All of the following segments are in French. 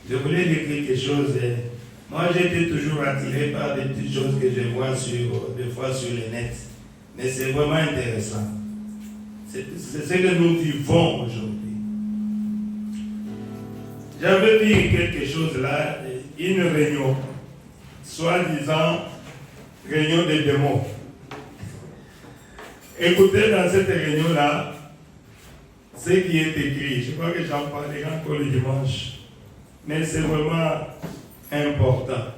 Je voulais dire quelque chose. Moi, j'ai été toujours attiré par des petites choses que je vois des fois sur le net. Mais c'est vraiment intéressant. C'est ce que nous vivons aujourd'hui. J'avais vu quelque chose là, une réunion, soi-disant réunion des démons. Écoutez dans cette réunion-là, ce qui est écrit. Je crois que j'en parlerai encore le dimanche. Mais c'est vraiment important.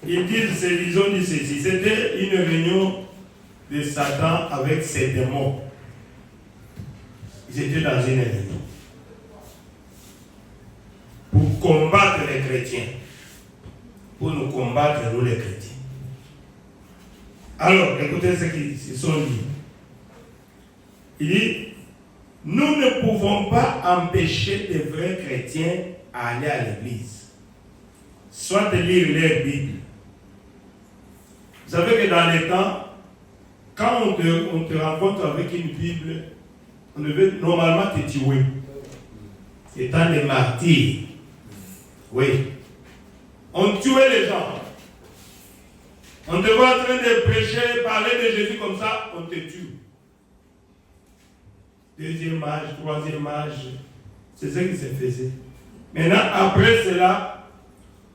Ils ont dit ceci. C'était une réunion de Satan avec ses démons. Ils étaient dans une réunion pour combattre les chrétiens. Pour nous combattre, nous les chrétiens. Alors, écoutez ce qu'ils se sont dit. Il dit, nous ne pouvons pas empêcher les vrais chrétiens à aller à l'église, soit de lire leur Bible. Vous savez que dans les temps, quand on te rencontre avec une Bible, on devait normalement te tuer. Étant des martyrs. Oui. On tuait les gens. On te voit en train de prêcher, parler de Jésus comme ça, on te tue. Deuxième âge, troisième âge, c'est ce qui se faisait. Maintenant, après cela,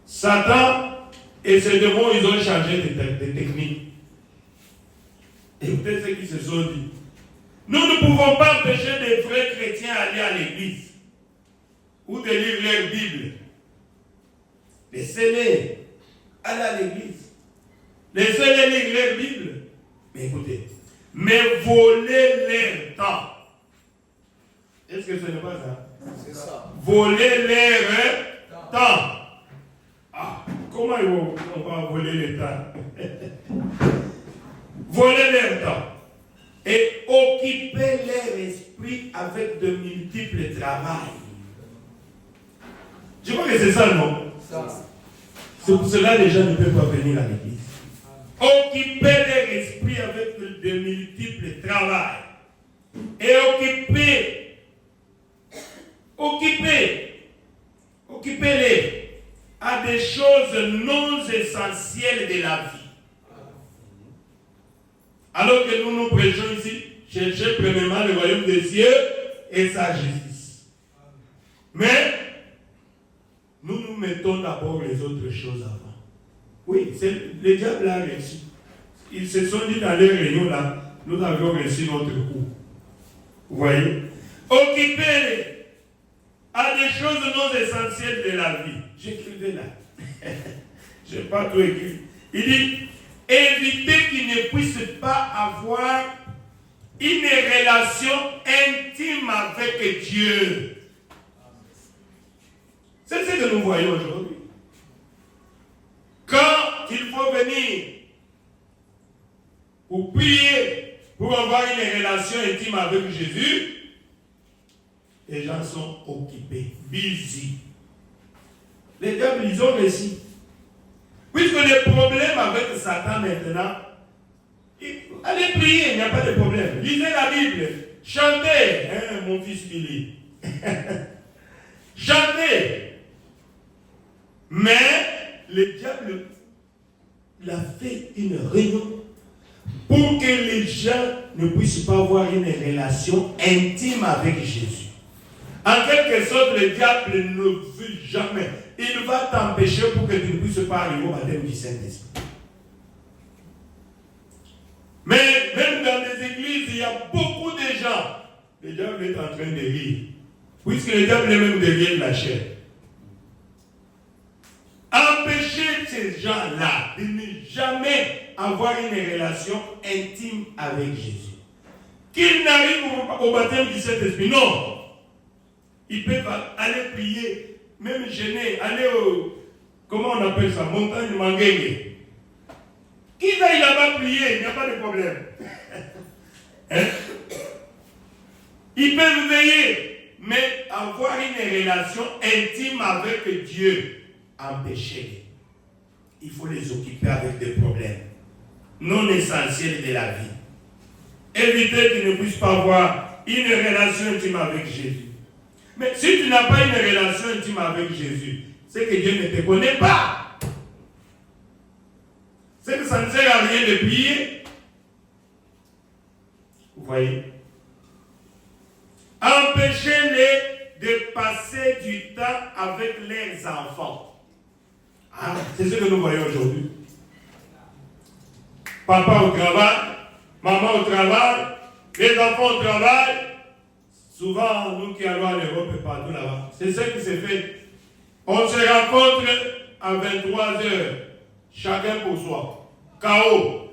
Satan et ses démons, ils ont changé de technique. Écoutez ce qu'ils se sont dit. Nous ne pouvons pas empêcher des vrais chrétiens d'aller à l'église ou de lire leur Bible. Laissez-les aller à l'église. Laissez-les lire leur Bible. Mais écoutez, mais volez leur temps. Est-ce que ce n'est pas ça? C'est ça. Voler leur temps. Ah, comment on va voler le temps? Voler leur temps. Et occuper leur esprit avec de multiples travails. Je crois que c'est ça, non? C'est pour cela que les gens ne peuvent pas venir à l'église. Occuper leur esprit avec de multiples travails. Et occupez-les à des choses non essentielles de la vie. Alors que nous prêchons ici, cherchez premièrement le royaume des cieux et sa justice. Mais nous mettons d'abord les autres choses avant. Oui, le diable a réussi. Ils se sont dit dans les réunions là, nous avions réussi notre coup. Vous voyez? Occupez-les à des choses non essentielles de la vie. J'écrivais là. Je n'ai pas tout écrit. Il dit, évitez qu'ils ne puissent pas avoir une relation intime avec Dieu. C'est ce que nous voyons aujourd'hui. Quand il faut venir pour prier, pour avoir une relation intime avec Jésus, les gens sont occupés, busy. Les diables, ils ont réussi. Puisque le problème avec Satan maintenant, allez prier, il n'y a pas de problème. Lisez la Bible, chantez, hein, mon fils Billy. Chantez. Mais le diable, il a fait une réunion pour que les gens ne puissent pas avoir une relation intime avec Jésus. En quelque sorte, le diable ne veut jamais. Il va t'empêcher pour que tu ne puisses pas arriver au baptême du Saint-Esprit. Mais même dans les églises, il y a beaucoup de gens. Le diable est en train de rire. Puisque le diable est même derrière la chair. Empêcher ces gens-là de ne jamais avoir une relation intime avec Jésus. Qu'ils n'arrivent au baptême du Saint-Esprit. Non. Ils peuvent aller prier, même jeûner, aller au, comment on appelle ça, montagne Manguégué. Qu'ils aillent là-bas prier, il n'y a pas de problème. Hein? Ils peuvent veiller, mais avoir une relation intime avec Dieu, empêchez-les. Il faut les occuper avec des problèmes non essentiels de la vie. Évitez qu'ils ne puissent pas avoir une relation intime avec Jésus. Mais si tu n'as pas une relation intime avec Jésus, c'est que Dieu ne te connaît pas. C'est que ça ne sert à rien de prier. Vous voyez? Empêchez-les de passer du temps avec leurs enfants. Ah, c'est ce que nous voyons aujourd'hui. Papa au travail, maman au travail, les enfants au travail. Souvent, nous qui allons à l'Europe et partout là-bas, c'est ce qui se fait. On se rencontre à 23h, chacun pour soi. Chaos.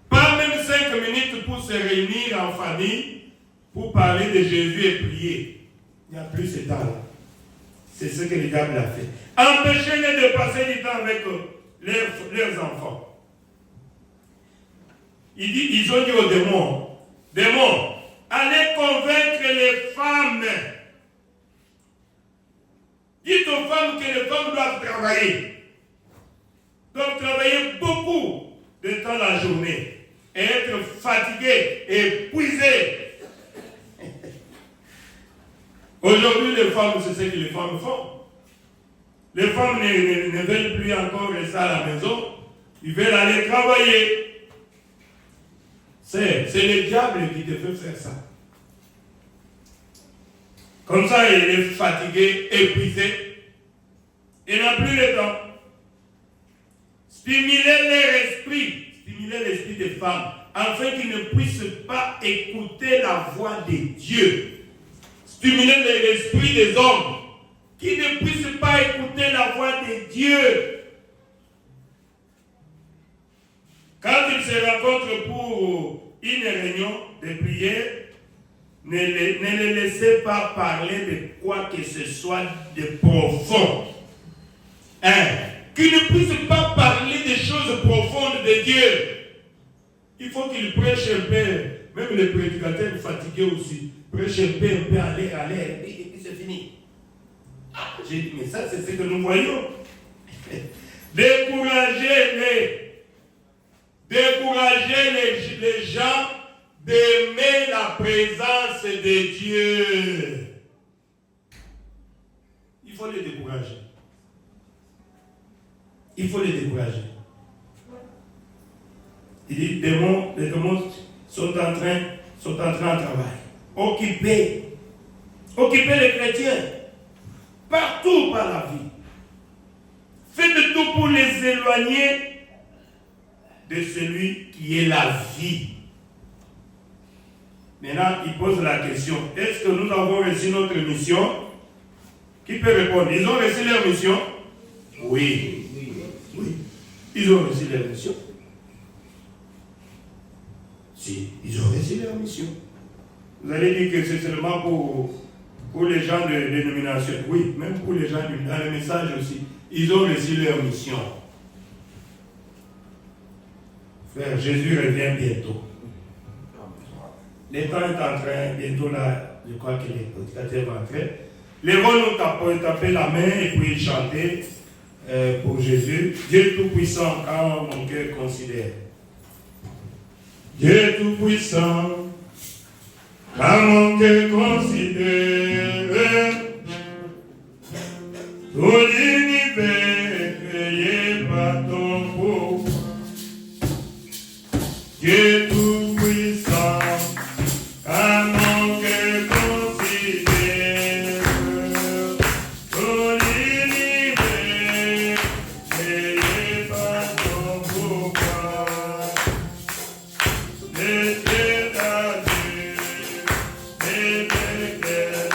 Pas même 5 minutes pour se réunir en famille, pour parler de Jésus et prier. Il n'y a plus ce temps-là. C'est ce que le diable a fait. Empêchez-les de passer du temps avec leurs enfants. Ils ont dit aux démons, allez convaincre les femmes. Dites aux femmes que les femmes doivent travailler. Doivent travailler beaucoup de temps la journée. Et être fatiguées, épuisées. Aujourd'hui, les femmes, c'est ce que les femmes font. Les femmes ne veulent plus encore rester à la maison. Ils veulent aller travailler. C'est le diable qui te fait faire ça. Comme ça, il est fatigué, épuisé. Il n'a plus le temps. Stimulez l'esprit des femmes, afin qu'ils ne puissent pas écouter la voix de Dieu. Stimulez l'esprit des hommes, qui ne puissent pas écouter la voix de Dieu. Quand ils se rencontrent pour une réunion de prière, ne les laissez pas parler de quoi que ce soit de profond. Qu'ils ne puissent pas parler des choses profondes de Dieu. Il faut qu'ils prêchent un peu. Même les prédicateurs fatigués aussi. Prêchent un peu, aller, et puis c'est fini. J'ai dit, mais ça, c'est ce que nous voyons. Découragez les gens d'aimer la présence de Dieu. Il faut les décourager. Il faut les décourager. Il dit, les démons sont en train de travailler. Occupez les chrétiens partout par la vie. Faites tout pour les éloigner de celui qui est la vie. Maintenant, il pose la question, est-ce que nous avons reçu notre mission? Qui peut répondre? Ils ont reçu leur mission? Oui. Ils ont reçu leur mission. Si, ils ont reçu leur mission. Vous allez dire que c'est seulement pour les gens de dénomination. Oui, même pour les gens dans le message aussi. Ils ont reçu leur mission. Frère, Jésus revient bientôt. Le temps est en train, bientôt là, je crois que les prédicateurs vont entrer. Les vont nous taper la main et puis chanter pour Jésus. Dieu Tout-Puissant, quand mon cœur considère. Dieu Tout-Puissant, quand mon cœur considère tout l'univers créé par ton beau. Dieu Tout-Puissant, quand mon cœur considère tout l'univers créé par ton beau cœur. Les cieux d'adieu, les terres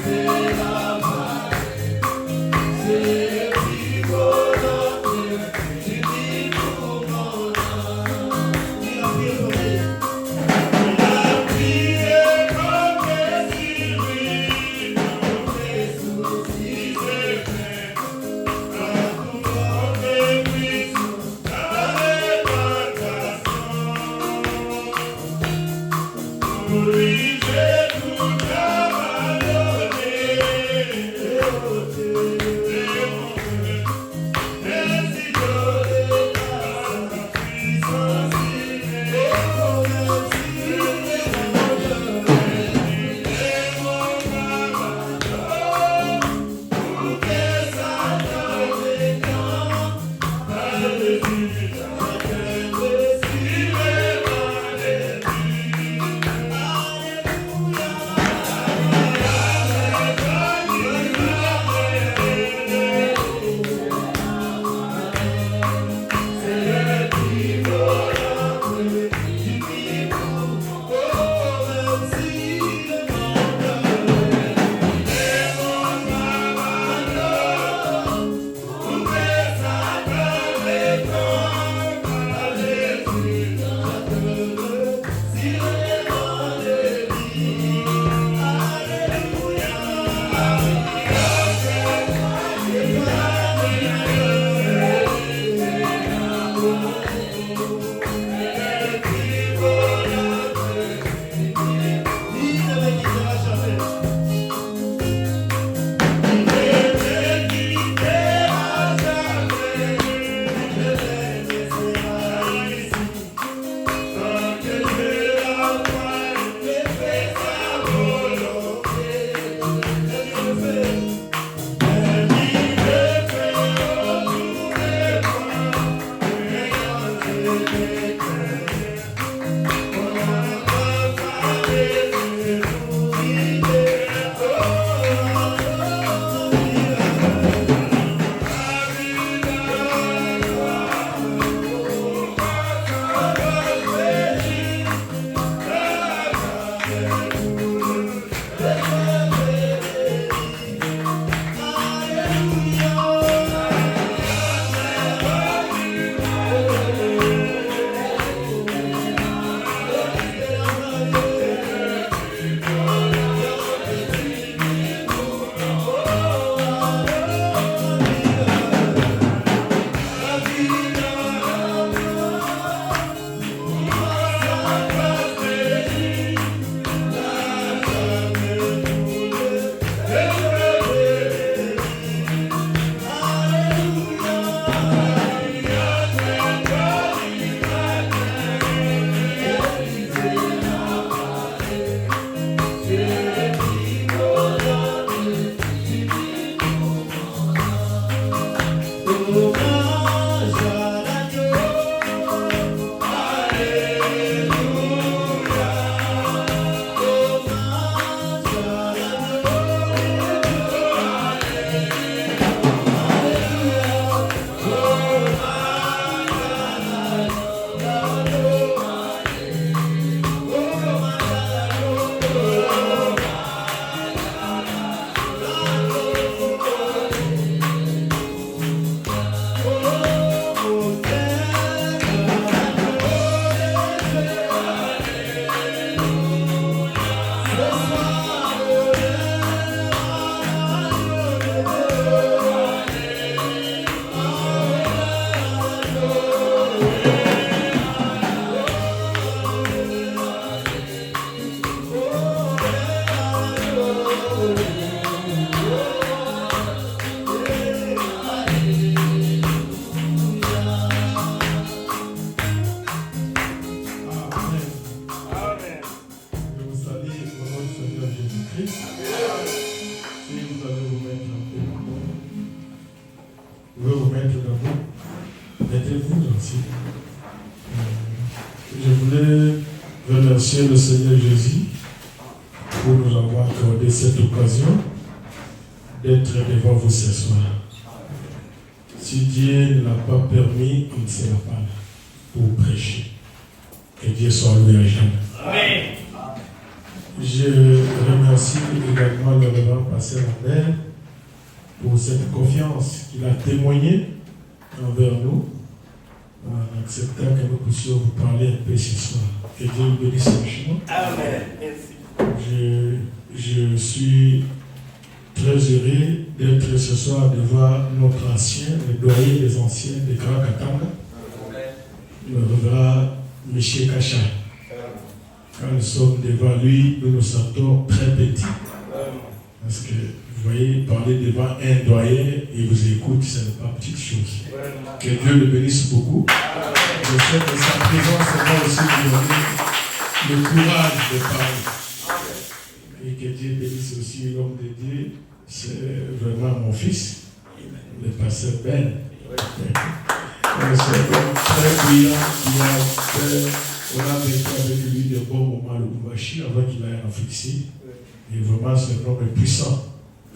Stella Mettez-vous aussi. Je voulais remercier le Seigneur Jésus pour nous avoir accordé cette occasion d'être devant vous ce soir. Si Dieu ne l'a pas permis, on ne sera pas là pour prêcher. Que Dieu soit loué à jamais. Amen. Je remercie également le révérend pasteur Lambert pour cette confiance qu'il a témoignée envers nous en acceptant que nous puissions vous parler un peu ce soir. Que Dieu vous bénisse richement. Amen. Merci. Je suis très heureux d'être ce soir devant notre ancien, le doyen des anciens de Grand Katanga, le révérend Michel Kacha. Quand nous sommes devant lui, nous nous sentons très petits. Parce que, vous voyez, parler devant un doyen et vous écoute, ce n'est pas petite chose. Que Dieu le bénisse beaucoup. Je sais que sa présence va aussi nous donner le courage de parler. Et que Dieu bénisse aussi l'homme de Dieu. C'est vraiment mon fils, le pasteur Ben. C'est un homme très brillant qui a fait. On a vécu avec lui de bons moments le Lubumbashi avant qu'il aille en Afrique ici. Et vraiment, c'est un homme puissant.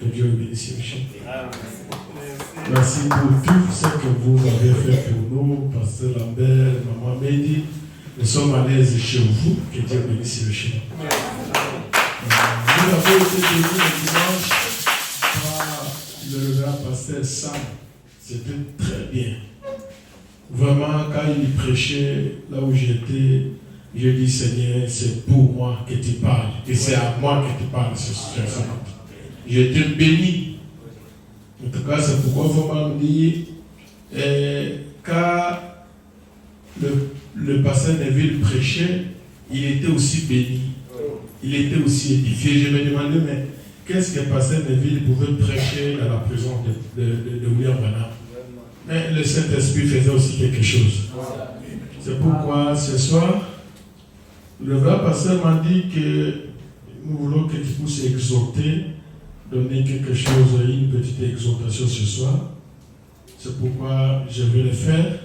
Que Dieu le bénisse. Merci pour tout ce que vous avez fait pour nous, Pasteur Lambert, Maman Mehdi. Nous sommes à l'aise chez vous. Que Dieu bénisse le chemin. Nous avons été bénis le dimanche par le révérend Pasteur Sam. C'était très bien. Vraiment, quand il prêchait là où j'étais, je dis Seigneur, c'est pour moi que tu parles. Et c'est à moi que tu parles ce soir. J'étais béni. En tout cas, c'est pourquoi vraiment me dire, quand le pasteur Neville prêchait, il était aussi béni. Il était aussi édifié. Je me demandais, mais qu'est-ce que le pasteur Neville pouvait prêcher dans la prison de William Branham? Mais le Saint-Esprit faisait aussi quelque chose. C'est pourquoi ce soir, le vrai pasteur m'a dit que nous voulons que tu puisses exhorter, donner quelque chose, une petite exhortation ce soir. C'est pourquoi je vais le faire.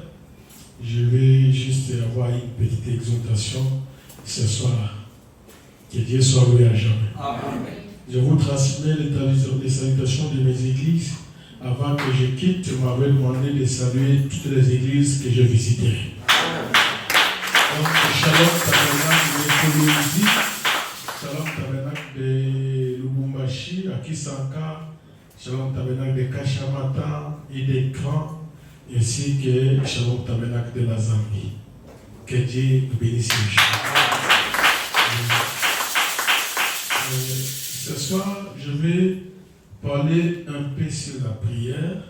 Je vais juste avoir une petite exhortation ce soir. Que Dieu soit loué à jamais. Amen. Je vous transmets les salutations de mes églises. Avant que je quitte, je m'avais demandé de saluer toutes les églises que je visiterai. Donc, Shalom Tabernacle de Kolwezi, Shalom Tabernacle de Lubumbashi, à Kisanka, Shalom Tabernacle de Kachamata et des Crans, ainsi que Shalom Tabernacle de la Zambie. Que Dieu nous bénisse. Ce soir, je vais parler un peu sur la prière.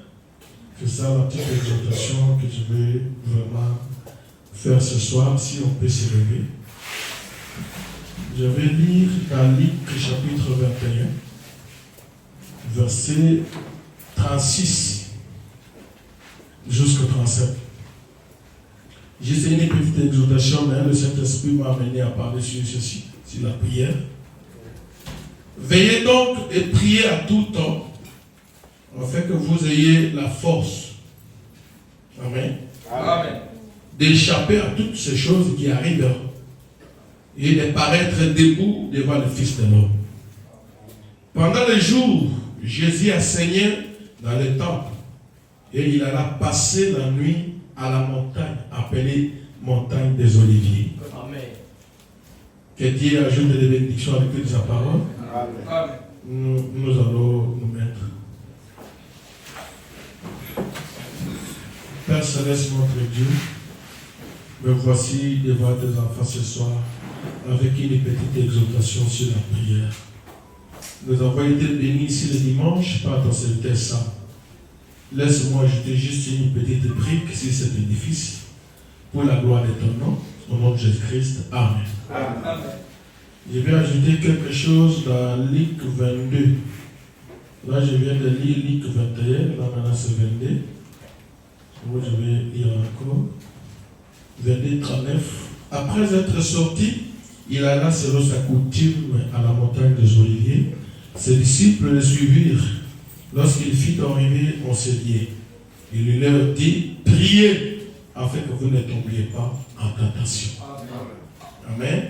C'est ça la petite exhortation que je vais vraiment faire ce soir, si on peut se lever. Je vais lire dans Luc chapitre 21, verset 36 jusqu'au 37. J'ai essayé une petite exhortation, mais le Saint-Esprit m'a amené à parler sur ceci, sur la prière. Veillez donc et priez à tout temps, afin que vous ayez la force, amen, amen, d'échapper à toutes ces choses qui arrivent et de paraître debout devant le Fils de l'homme. Pendant les jours, Jésus enseignait dans le temple et il alla passer la nuit à la montagne appelée montagne des Oliviers. Amen. Que Dieu ajoute des bénédictions avec toute sa parole. Amen. Nous allons nous mettre. Père Céleste, notre Dieu, me voici devant tes enfants ce soir avec une petite exhortation sur la prière. Nous avons été bénis ici le dimanche par ton serviteur Sam. Laisse-moi ajouter juste une petite brique sur cet édifice pour la gloire de ton nom, au nom de Jésus-Christ. Amen. Amen. Je vais ajouter quelque chose dans Luc 22. Là, je viens de lire Luc 21. Là, maintenant, c'est 22. Moi, je vais lire encore. 22, 39. Après être sorti, il alla selon sa coutume à la montagne des Oliviers. Ses disciples le suivirent. Lorsqu'il fit arriver, on se dit. Il leur dit, priez afin que vous ne tombiez pas en tentation. Amen.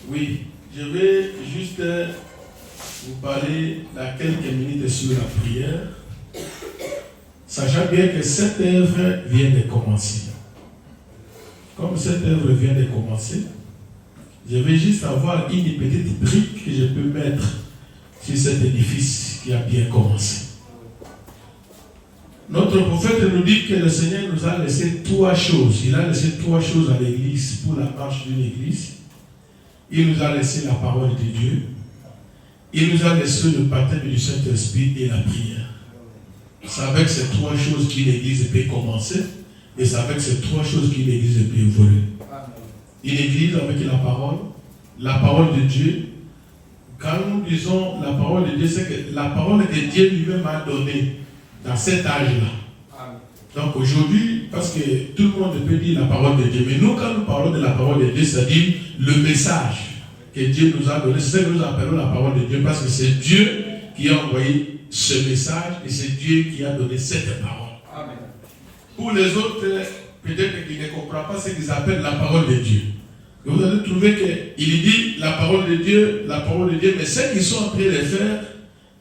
Oui, je vais juste vous parler dans quelques minutes sur la prière, sachant bien que cette œuvre vient de commencer. Comme cette œuvre vient de commencer, je vais juste avoir une petite brique que je peux mettre sur cet édifice qui a bien commencé. Notre prophète nous dit que le Seigneur nous a laissé 3 choses. Il a laissé 3 choses à l'église pour la marche d'une église. Il nous a laissé la parole de Dieu. Il nous a laissé le baptême du Saint-Esprit et la prière. C'est avec ces 3 choses qu'une église peut commencer. Et c'est avec ces 3 choses qu'une église peut évoluer. Une église avec la parole de Dieu. Quand nous disons la parole de Dieu, c'est que la parole que Dieu lui-même a donnée dans cet âge-là. Donc aujourd'hui, parce que tout le monde peut dire la parole de Dieu, mais nous, quand nous parlons de la parole de Dieu, c'est-à-dire le message que Dieu nous a donné, c'est ce que nous appelons la parole de Dieu, parce que c'est Dieu qui a envoyé ce message et c'est Dieu qui a donné cette parole. Amen. Pour les autres, peut-être qu'ils ne comprennent pas ce qu'ils appellent la parole de Dieu. Et vous allez trouver qu'il dit la parole de Dieu, mais ceux qui sont en train de le faire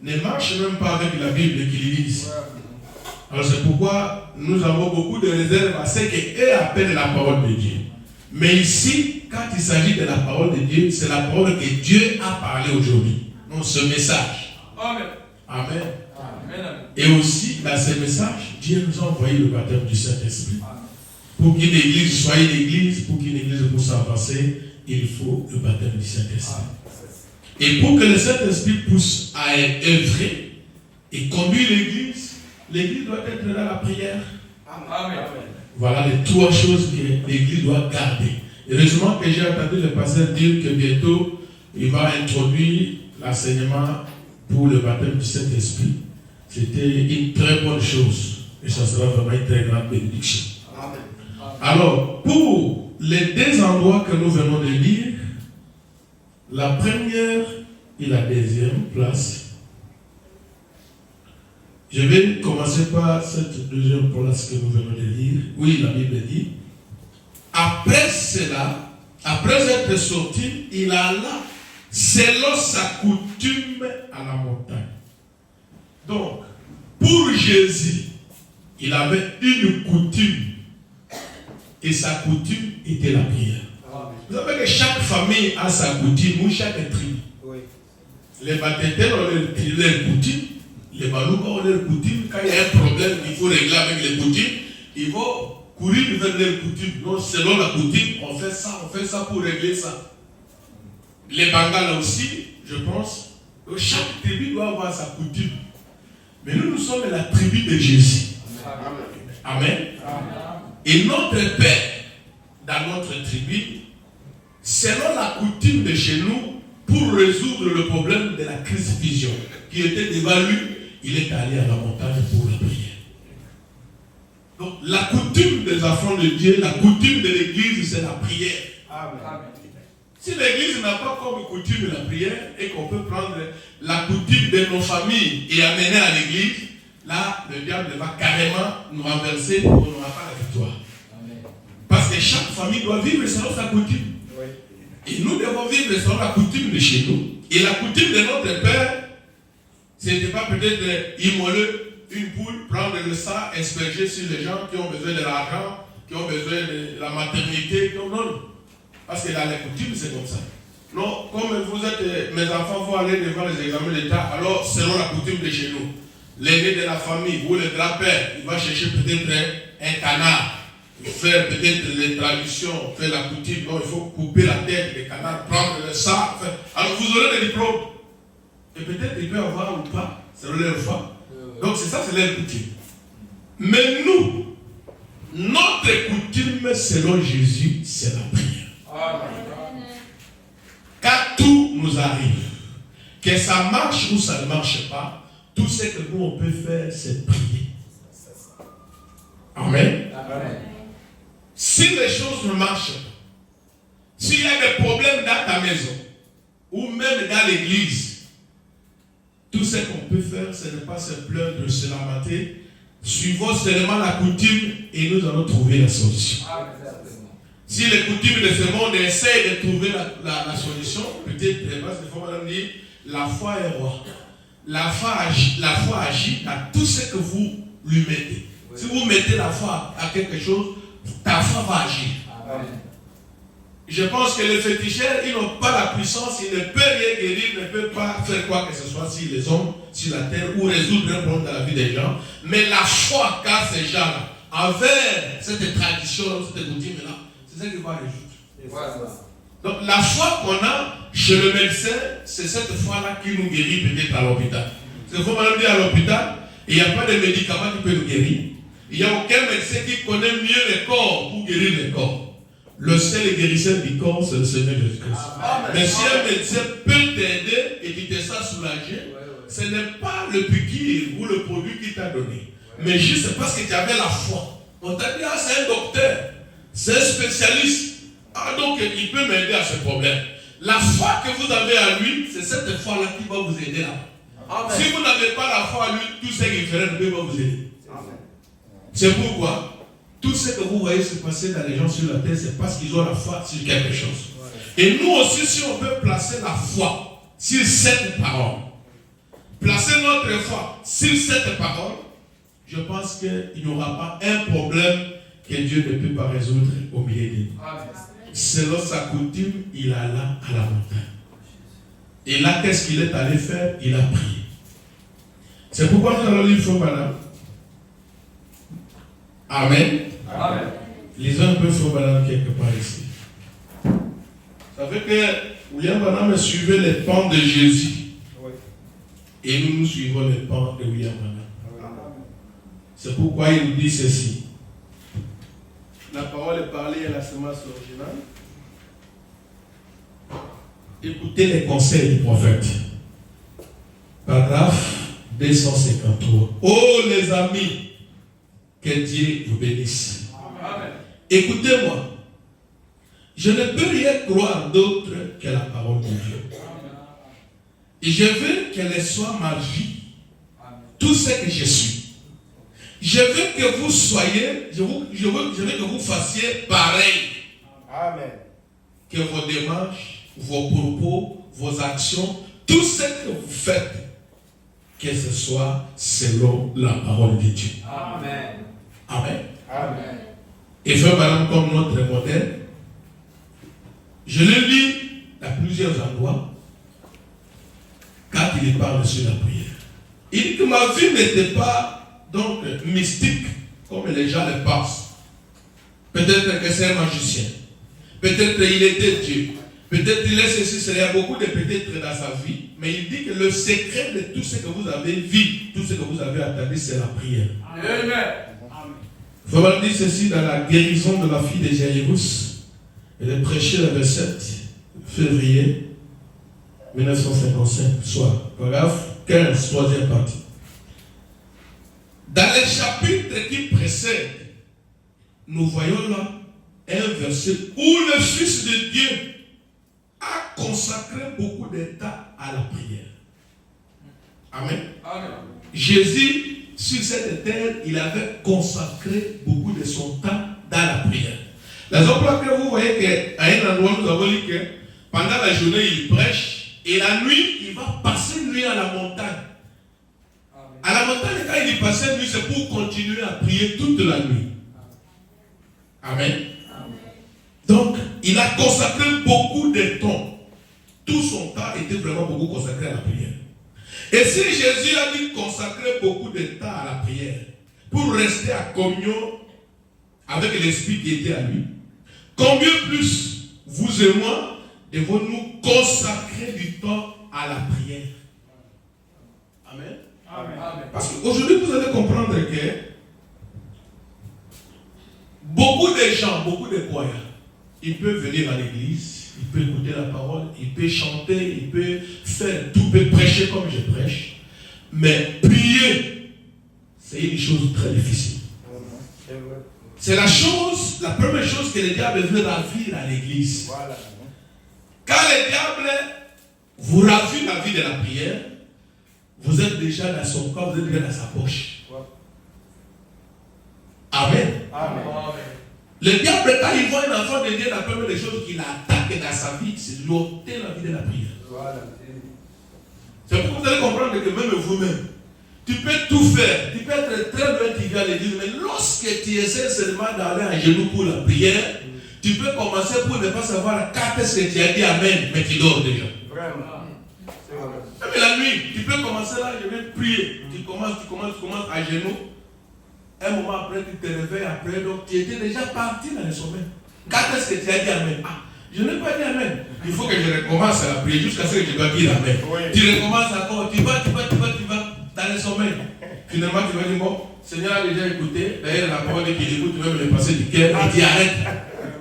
ne marchent même pas avec la Bible qu'ils lisent. Alors c'est pourquoi nous avons beaucoup de réserves à ce qu'eux appellent la parole de Dieu. Mais ici, quand il s'agit de la parole de Dieu, c'est la parole que Dieu a parlé aujourd'hui. Donc ce message. Amen. Amen. Amen. Et aussi, dans ce message, Dieu nous a envoyé le baptême du Saint-Esprit. Pour qu'une église soit une église, pour qu'une église puisse avancer, il faut le baptême du Saint-Esprit. Et pour que le Saint-Esprit puisse à œuvrer et conduire l'église, l'église doit être dans la prière. Amen. Voilà les 3 choses que l'église doit garder. Heureusement que j'ai entendu le pasteur dire que bientôt, il va introduire l'enseignement pour le baptême du Saint-Esprit. C'était une très bonne chose. Et ça sera vraiment une très grande bénédiction. Amen. Alors, pour les 2 endroits que nous venons de lire, la première et la deuxième place, je vais commencer par cette deuxième place que nous venons de lire. Oui, la Bible dit, après cela, après être sorti, il alla selon sa coutume à la montagne. Donc, pour Jésus, il avait une coutume. Et sa coutume était la prière. Vous savez que chaque famille a sa coutume, ou chaque tribu. Oui. Les Batétels ont leur coutume, les Balouba ont leur coutume. Quand il y a un problème qu'il faut régler avec les coutumes, ils vont courir vers leur coutume. Donc, selon la coutume, on fait ça pour régler ça. Les Bangala aussi, je pense, chaque tribu doit avoir sa coutume. Mais nous sommes la tribu de Jésus. Amen. Amen. Et notre Père, dans notre tribu, selon la coutume de chez nous, pour résoudre le problème de la crise vision qui était devant lui, il est allé à la montagne pour la prière. Donc, la coutume des enfants de Dieu, la coutume de l'église, c'est la prière. Amen. Si l'église n'a pas comme coutume la prière et qu'on peut prendre la coutume de nos familles et amener à l'église, là, le diable va carrément nous renverser pour nous avoir la victoire. Amen. Parce que chaque famille doit vivre selon sa coutume. Oui. Et nous devons vivre selon la coutume de chez nous. Et la coutume de notre Père, ce n'était pas peut-être immoler une poule, prendre le sang, asperger sur les gens qui ont besoin de l'argent, qui ont besoin de la maternité. Non. Parce que dans les coutumes, c'est comme ça. Non, comme vous êtes, mes enfants vont aller devant les examens d'État, alors selon la coutume de chez nous, l'aîné de la famille ou le grand-père, il va chercher peut-être un canard, faire peut-être les traditions, faire la coutume, donc il faut couper la tête des canards, prendre le sang, faire. Alors vous aurez le diplôme. Et peut-être il peut avoir ou pas, selon leur foi. Donc c'est ça, c'est leur coutume. Mais nous, notre coutume selon Jésus, c'est la prière. Amen. Quand tout nous arrive, que ça marche ou ça ne marche pas, tout ce que nous on peut faire, c'est prier. Amen. Amen. Si les choses ne marchent pas, s'il y a des problèmes dans ta maison, ou même dans l'église, tout ce qu'on peut faire, ce n'est pas se plaindre, se lamenter, Suivons seulement la coutume et nous allons trouver la solution. Si les coutumes de ce monde essaient de trouver la solution, peut-être parce qu'il faut même dire la foi est roi. La foi agit à tout ce que vous lui mettez. Oui. Si vous mettez la foi à quelque chose, ta foi va agir. Amen. Je pense que les féticheurs, ils n'ont pas la puissance, ils ne peuvent rien guérir, ils ne peuvent pas faire quoi que ce soit sur les hommes, sur la terre, ou résoudre un problème dans la vie des gens. Mais la foi qu'a ces gens-là, envers cette tradition, cette coutume-là, c'est ça qui va résoudre. Voilà. Donc la foi qu'on a chez le médecin, c'est cette foi-là qui nous guérit peut-être à l'hôpital. Parce qu'il faut même dire à l'hôpital, il n'y a pas de médicament qui peut nous guérir. Il n'y a aucun médecin qui connaît mieux le corps pour guérir le corps. Le seul guérisseur du corps, c'est le Seigneur Jésus-Christ. Mais si un médecin peut t'aider et tu te sens soulagé, ce n'est pas le piqûre ou le produit qu'il t'a donné. Mais juste parce que tu avais la foi. On t'a dit, ah, c'est un docteur, c'est un spécialiste. Ah, donc il peut m'aider à ce problème. La foi que vous avez à lui, c'est cette foi-là qui va vous aider là. Si vous n'avez pas la foi à lui, tout ce qu'il ferait ne peut pas vous aider. C'est pourquoi tout ce que vous voyez se passer dans les gens sur la terre, c'est parce qu'ils ont la foi sur quelque chose. Et nous aussi, si on peut placer la foi sur cette parole, placer notre foi sur cette parole, je pense qu'il n'y aura pas un problème que Dieu ne peut pas résoudre au milieu de nous. Selon sa coutume, il alla à la montagne. Et là, qu'est-ce qu'il est allé faire? Il a prié. C'est pourquoi nous allons lire Frère Branham. Amen. Amen. Lisons un peu Frère Branham quelque part ici. Ça fait que William Branham suivait les pas de Jésus. Oui. Et nous suivons les pas de William Branham. C'est pourquoi il nous dit ceci. La parole est parlée à la semence originale. Écoutez les conseils du prophète. Paragraphe 253. Oh les amis, que Dieu vous bénisse. Amen. Écoutez-moi. Je ne peux rien croire d'autre que la parole de Dieu. Et je veux qu'elle soit ma vie. Tout ce que je suis. Je veux que vous soyez, je veux que vous fassiez pareil. Amen. Que vos démarches, vos propos, vos actions, tout ce que vous faites, que ce soit selon la parole de Dieu. Amen. Amen. Amen. Et Frère Branham comme notre modèle, je le lis à plusieurs endroits quand il parle sur la prière. Il dit que ma vie n'était pas donc mystique, comme les gens le pensent. Peut-être que c'est un magicien. Peut-être qu'il était Dieu. Peut-être qu'il est ceci. Il y a beaucoup de peut-être dans sa vie. Mais il dit que le secret de tout ce que vous avez vu, tout ce que vous avez attendu, c'est la prière. Amen. Il faut dire ceci dans la guérison de la fille de Jairus. Elle est prêchée le 27 février 1955, soit paragraphe 15, troisième partie. Dans les chapitres qui précèdent, nous voyons là un verset où le Fils de Dieu a consacré beaucoup de temps à la prière. Amen. Amen. Jésus, sur cette terre, il avait consacré beaucoup de son temps dans la prière. La raison pour laquelle vous voyez qu'à un endroit, nous avons dit que pendant la journée, il prêche et la nuit, il va passer une nuit à la montagne. À la montagne, quand il y passait nuit, c'est pour continuer à prier toute la nuit. Amen. Amen. Donc, il a consacré beaucoup de temps. Tout son temps était vraiment beaucoup consacré à la prière. Et si Jésus a dit consacrer beaucoup de temps à la prière, pour rester à communion avec l'Esprit qui était à lui, combien plus, vous et moi, devons-nous consacrer du temps à la prière? Amen. Amen. Parce qu'aujourd'hui, vous allez comprendre que beaucoup de gens, beaucoup de croyants, ils peuvent venir à l'église, ils peuvent écouter la parole, ils peuvent chanter, ils peuvent faire tout, ils peuvent prêcher comme je prêche. Mais prier, c'est une chose très difficile. C'est la première chose que le diable veut ravir à l'église. Quand le diable vous ravit la vie de la prière, vous êtes déjà dans son corps, vous êtes déjà dans sa poche. Le diable, quand il voit un enfant de Dieu, la première des choses qu'il attaque dans sa vie, c'est l'ôter la vie de la prière. C'est pour que vous allez comprendre que même vous-même, tu peux tout faire. Tu peux être très bien qui vient à l'église, mais lorsque tu essaies seulement d'aller à genoux pour la prière, tu peux commencer pour ne pas savoir quand est-ce que tu as dit Amen, mais tu dors déjà. Vraiment. Même la nuit, tu peux commencer là, je vais prier. Tu commences à genoux. Un moment après, tu te réveilles après, donc tu étais déjà parti dans le sommeil. Quand est-ce que tu as dit Amen? Ah, je n'ai pas dit Amen. Il faut que je recommence à la prier jusqu'à ce que je dois dire Amen. Oui. Tu recommences encore, tu vas dans le sommeil. Finalement, tu vas dire, bon, Seigneur a déjà écouté. D'ailleurs, la parole qu'il écoute, même le passé du cœur, il dit arrête.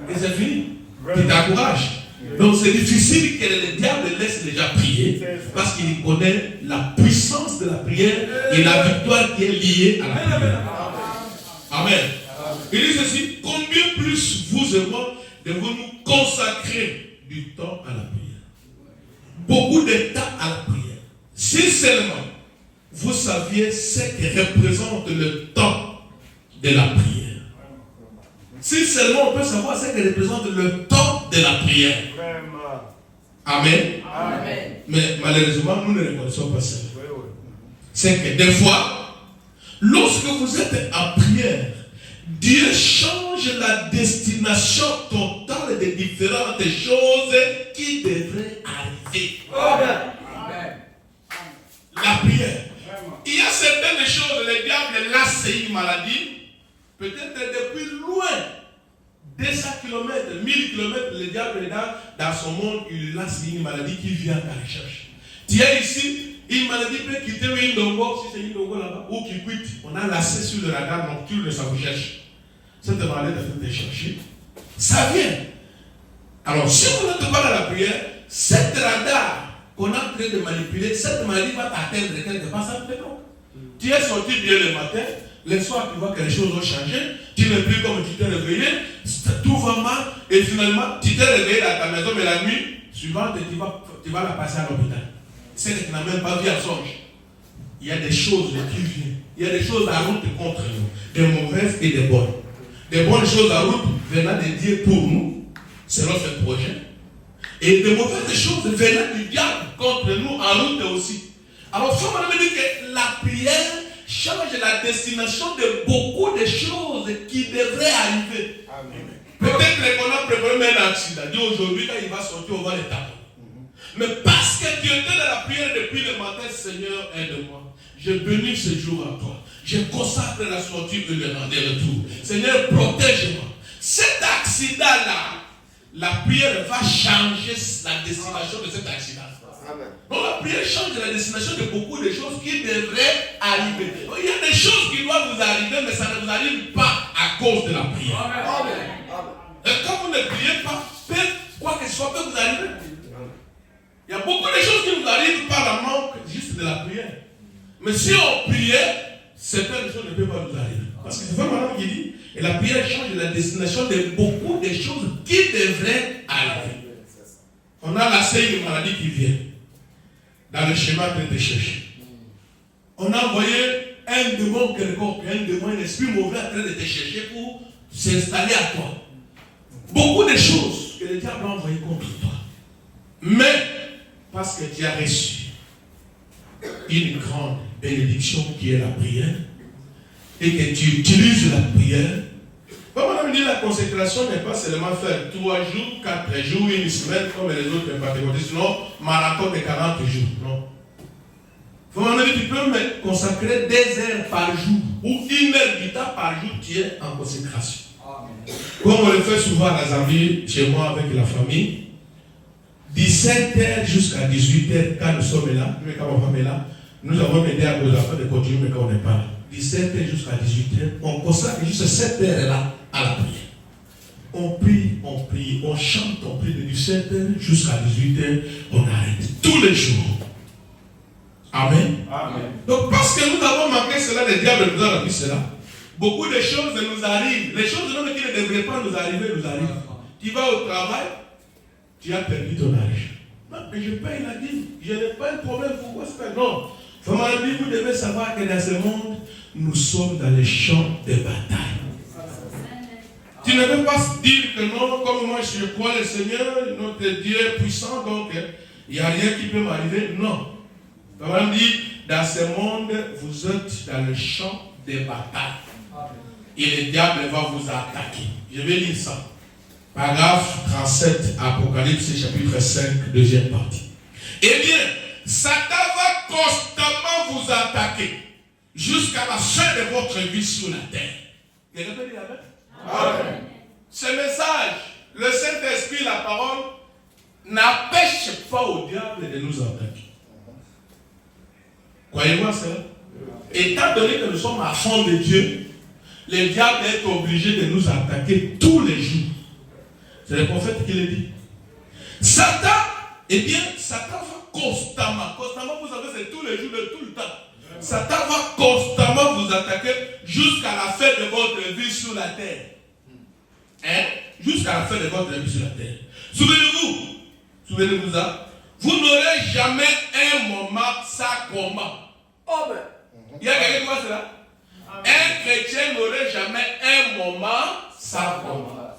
Et c'est fini. Tu t'encourages. Donc c'est difficile que le diable laisse déjà prier parce qu'il connaît la puissance de la prière et la victoire qui est liée à la prière. Amen. Il dit ceci, combien plus vous et moi devons-nous consacrer du temps à la prière? Beaucoup de temps à la prière. Si seulement vous saviez ce que représente le temps de la prière. Si seulement on peut savoir ce que représente le temps de la prière. Amen. Amen. Mais malheureusement, nous ne reconnaissons pas cela. C'est que des fois, lorsque vous êtes en prière, Dieu change la destination totale des différentes choses qui devraient arriver. Amen. La prière. Il y a certaines choses, le diable lasse une maladie. Peut-être depuis loin, 200 km, 1000 km, le diable est dans son monde, il lance une maladie qui vient à la recherche. Tu es ici, une maladie peut quitter Indongo, si c'est Indongo là-bas, ou qui quitte. On a lassé sur le radar nocturne de sa recherche. Cette maladie est de chercher. Ça vient. Alors, si on n'êtes pas dans la prière, cette radar qu'on est en train de manipuler, cette maladie va t'atteindre quelque part, ça ne fait pas. Tu es sorti bien le matin. Le soir, tu vois que les choses ont changé, tu n'es plus comme tu t'es réveillé, tout va mal, et finalement, tu t'es réveillé dans ta maison, mais la nuit suivante, tu vas la passer à l'hôpital. C'est que tu n'as même pas vu à songe. Il y a des choses qui viennent, il y a des choses à route contre nous, des mauvaises et des bonnes. Des bonnes choses à route venant de Dieu pour nous, selon ce projet, et des mauvaises choses venant du diable contre nous en route aussi. Alors, il faut me dire que la prière change la destination de beaucoup de choses qui devraient arriver. Amen. Peut-être qu'on a préparé un accident. Dit aujourd'hui, quand il va sortir, on va le taper. Mais parce que tu étais dans la prière depuis le matin, Seigneur, aide-moi. Je bénis ce jour à toi. Je consacre la sortie et le retour. Seigneur, protège-moi. Cet accident-là, la prière va changer la destination de cet accident. Amen. Donc la prière change la destination de beaucoup de choses qui devraient arriver. Donc, il y a des choses qui doivent vous arriver, mais ça ne vous arrive pas à cause de la prière. Amen. Et quand vous ne priez pas, quoi que ce soit peut vous arriver. Il y a beaucoup de choses qui nous arrivent par la manque juste de la prière. Mais si on priait, certaines choses ne peuvent pas nous arriver. Parce que c'est vraiment qui dit, et la prière change la destination de beaucoup de choses qui devraient arriver. On a la une maladie qui vient dans le schéma de chercher. On a envoyé un démon quelconque, un esprit mauvais en train de te chercher pour s'installer à toi. Beaucoup de choses que le diable a envoyées contre toi. Mais, parce que tu as reçu une grande bénédiction qui est la prière, et que tu utilises la prière, comme on a dit, la consécration n'est pas seulement faire 3 jours, 4 jours, une semaine, comme les autres pentecôtistes, sinon, marathon de 40 jours. Non. Tu peux me consacrer 2 heures par jour, ou 1 heure du temps par jour, tu es en consécration. Amen. Comme on le fait souvent à la Zambie, chez moi avec la famille, 17h jusqu'à 18h, quand nous sommes là, quand ma femme est là, nous avons aidé à nos enfants de continuer, mais quand on n'est pas là. 17h jusqu'à 18h, on consacre juste cette heure-là à la prière. On prie, on chante, on prie de 17h jusqu'à 18h, on arrête tous les jours. Amen. Amen. Donc parce que nous avons manqué cela, le diable nous a rempli cela. Beaucoup de choses nous arrivent. Les choses qui ne devraient pas nous arriver, nous arrivent. Tu vas au travail, tu as perdu ton âge. Non, mais je paye la dîme. Je n'ai pas un problème, pourquoi c'est pas? Non. Vous devez savoir que dans ce monde, nous sommes dans les champs de bataille. Tu ne peux pas dire que non, comme moi je crois le Seigneur, notre Dieu est puissant, donc il n'y a rien qui peut m'arriver. Non. On dit, dans ce monde, vous êtes dans le champ des batailles. Et le diable va vous attaquer. Je vais lire ça. Paragraphe 37, Apocalypse chapitre 5, deuxième partie. Eh bien, Satan va constamment vous attaquer jusqu'à la fin de votre vie sur la terre. Quelqu'un peut dire amen? Ce message, le Saint-Esprit, la parole, n'empêche pas au diable de nous attaquer. Croyez-vous à cela? Étant donné que nous sommes à fond de Dieu, le diable est obligé de nous attaquer tous les jours. C'est le prophète qui le dit. Satan, eh bien, Satan va constamment, vous savez, c'est tous les jours, de tout le temps. Satan va constamment vous attaquer jusqu'à la fin de votre vie sur la terre. Hein? Jusqu'à la fin de votre vie sur la terre. Souvenez-vous ça. Vous n'aurez jamais un moment sans combat. Il y a quelqu'un qui voit cela? Un chrétien n'aurait jamais un moment sans combat.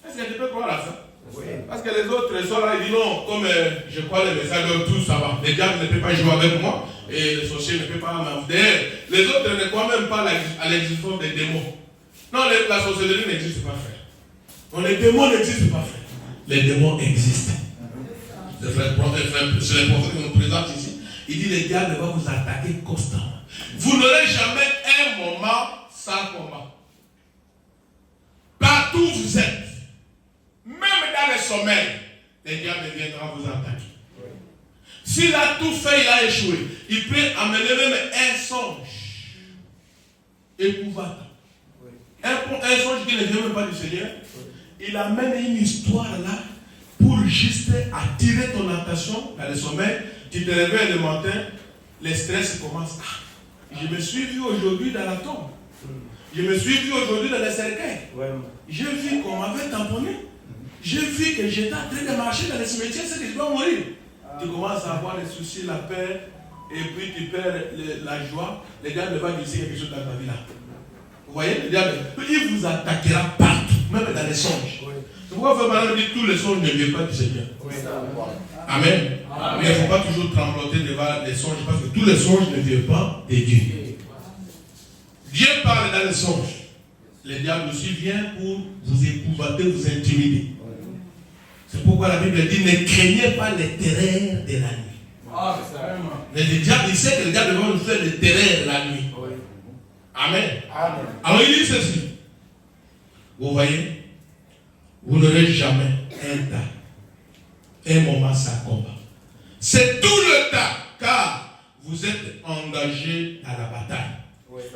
Est-ce que tu peux croire à ça? Oui. Parce que les autres sont là, ils disent non, comme je crois les messages, tout ça va. Les diables ne peuvent pas jouer avec moi et les sorciers ne peuvent pas m'enlever. Les autres ne croient même pas à l'existence des démons. Non, la sorcellerie n'existe pas, frère. Les démons n'existent pas, frère. Les démons existent. C'est le prophète qui nous présente ici. Il dit le diable va vous attaquer constamment. Vous n'aurez jamais un moment sans combat. Partout où vous êtes, même dans le sommeil, le diable viendra vous attaquer. Oui. S'il a tout fait, il a échoué. Il peut amener même un songe épouvantable. Oui. Un songe qui ne vient même pas du Seigneur. Oui. Il amène une histoire là pour juste attirer ton attention dans le sommeil. Tu te réveilles le matin, le stress commence. Je me suis vu aujourd'hui dans la tombe. Je me suis vu aujourd'hui dans le cercueil. Ouais. J'ai vu qu'on m'avait tamponné. J'ai vu que j'étais en train de marcher dans le cimetière, c'est que je dois mourir. Tu commences à avoir des soucis, la peur, et puis tu perds la joie. Le diable va glisser quelque chose dans ta vie là. Vous voyez, le diable, il vous attaquera partout, même dans les songes. Oui. C'est pourquoi Frère Branham dit que tous les songes ne viennent pas du Seigneur. Oui. Amen. Amen. Mais il ne faut pas toujours trembloter devant les songes, parce que tous les songes ne viennent pas de Dieu. Dieu parle dans les songes. Le diable aussi vient pour vous épouvanter, vous intimider. C'est pourquoi la Bible dit ne craignez pas les terreurs de la nuit. Mais le diable, il sait que le diable va nous faire les terreurs la nuit. Amen. Amen. Alors il dit ceci. Vous voyez, vous n'aurez jamais un moment sans combat. C'est tout le temps, car vous êtes engagé à la bataille.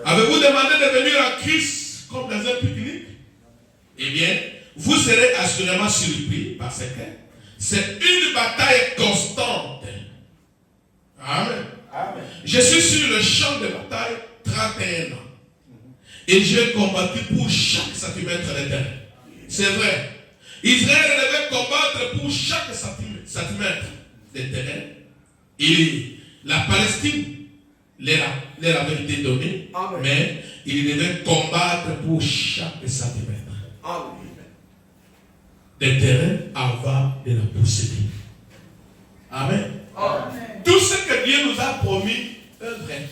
Avez-vous demandé de venir à Christ comme dans un pique-nique? Eh bien, vous serez assurément surpris parce que c'est une bataille constante. Amen. Amen. Je suis sur le champ de bataille 31 ans. Et j'ai combattu pour chaque centimètre de terrain. C'est vrai. Israël devait combattre pour chaque centimètre de terrain. Et la Palestine leur avait été donnée, mais il devait combattre pour chaque centimètre de terrain avant de la posséder. Amen. Amen. Tout ce que Dieu nous a promis est vrai.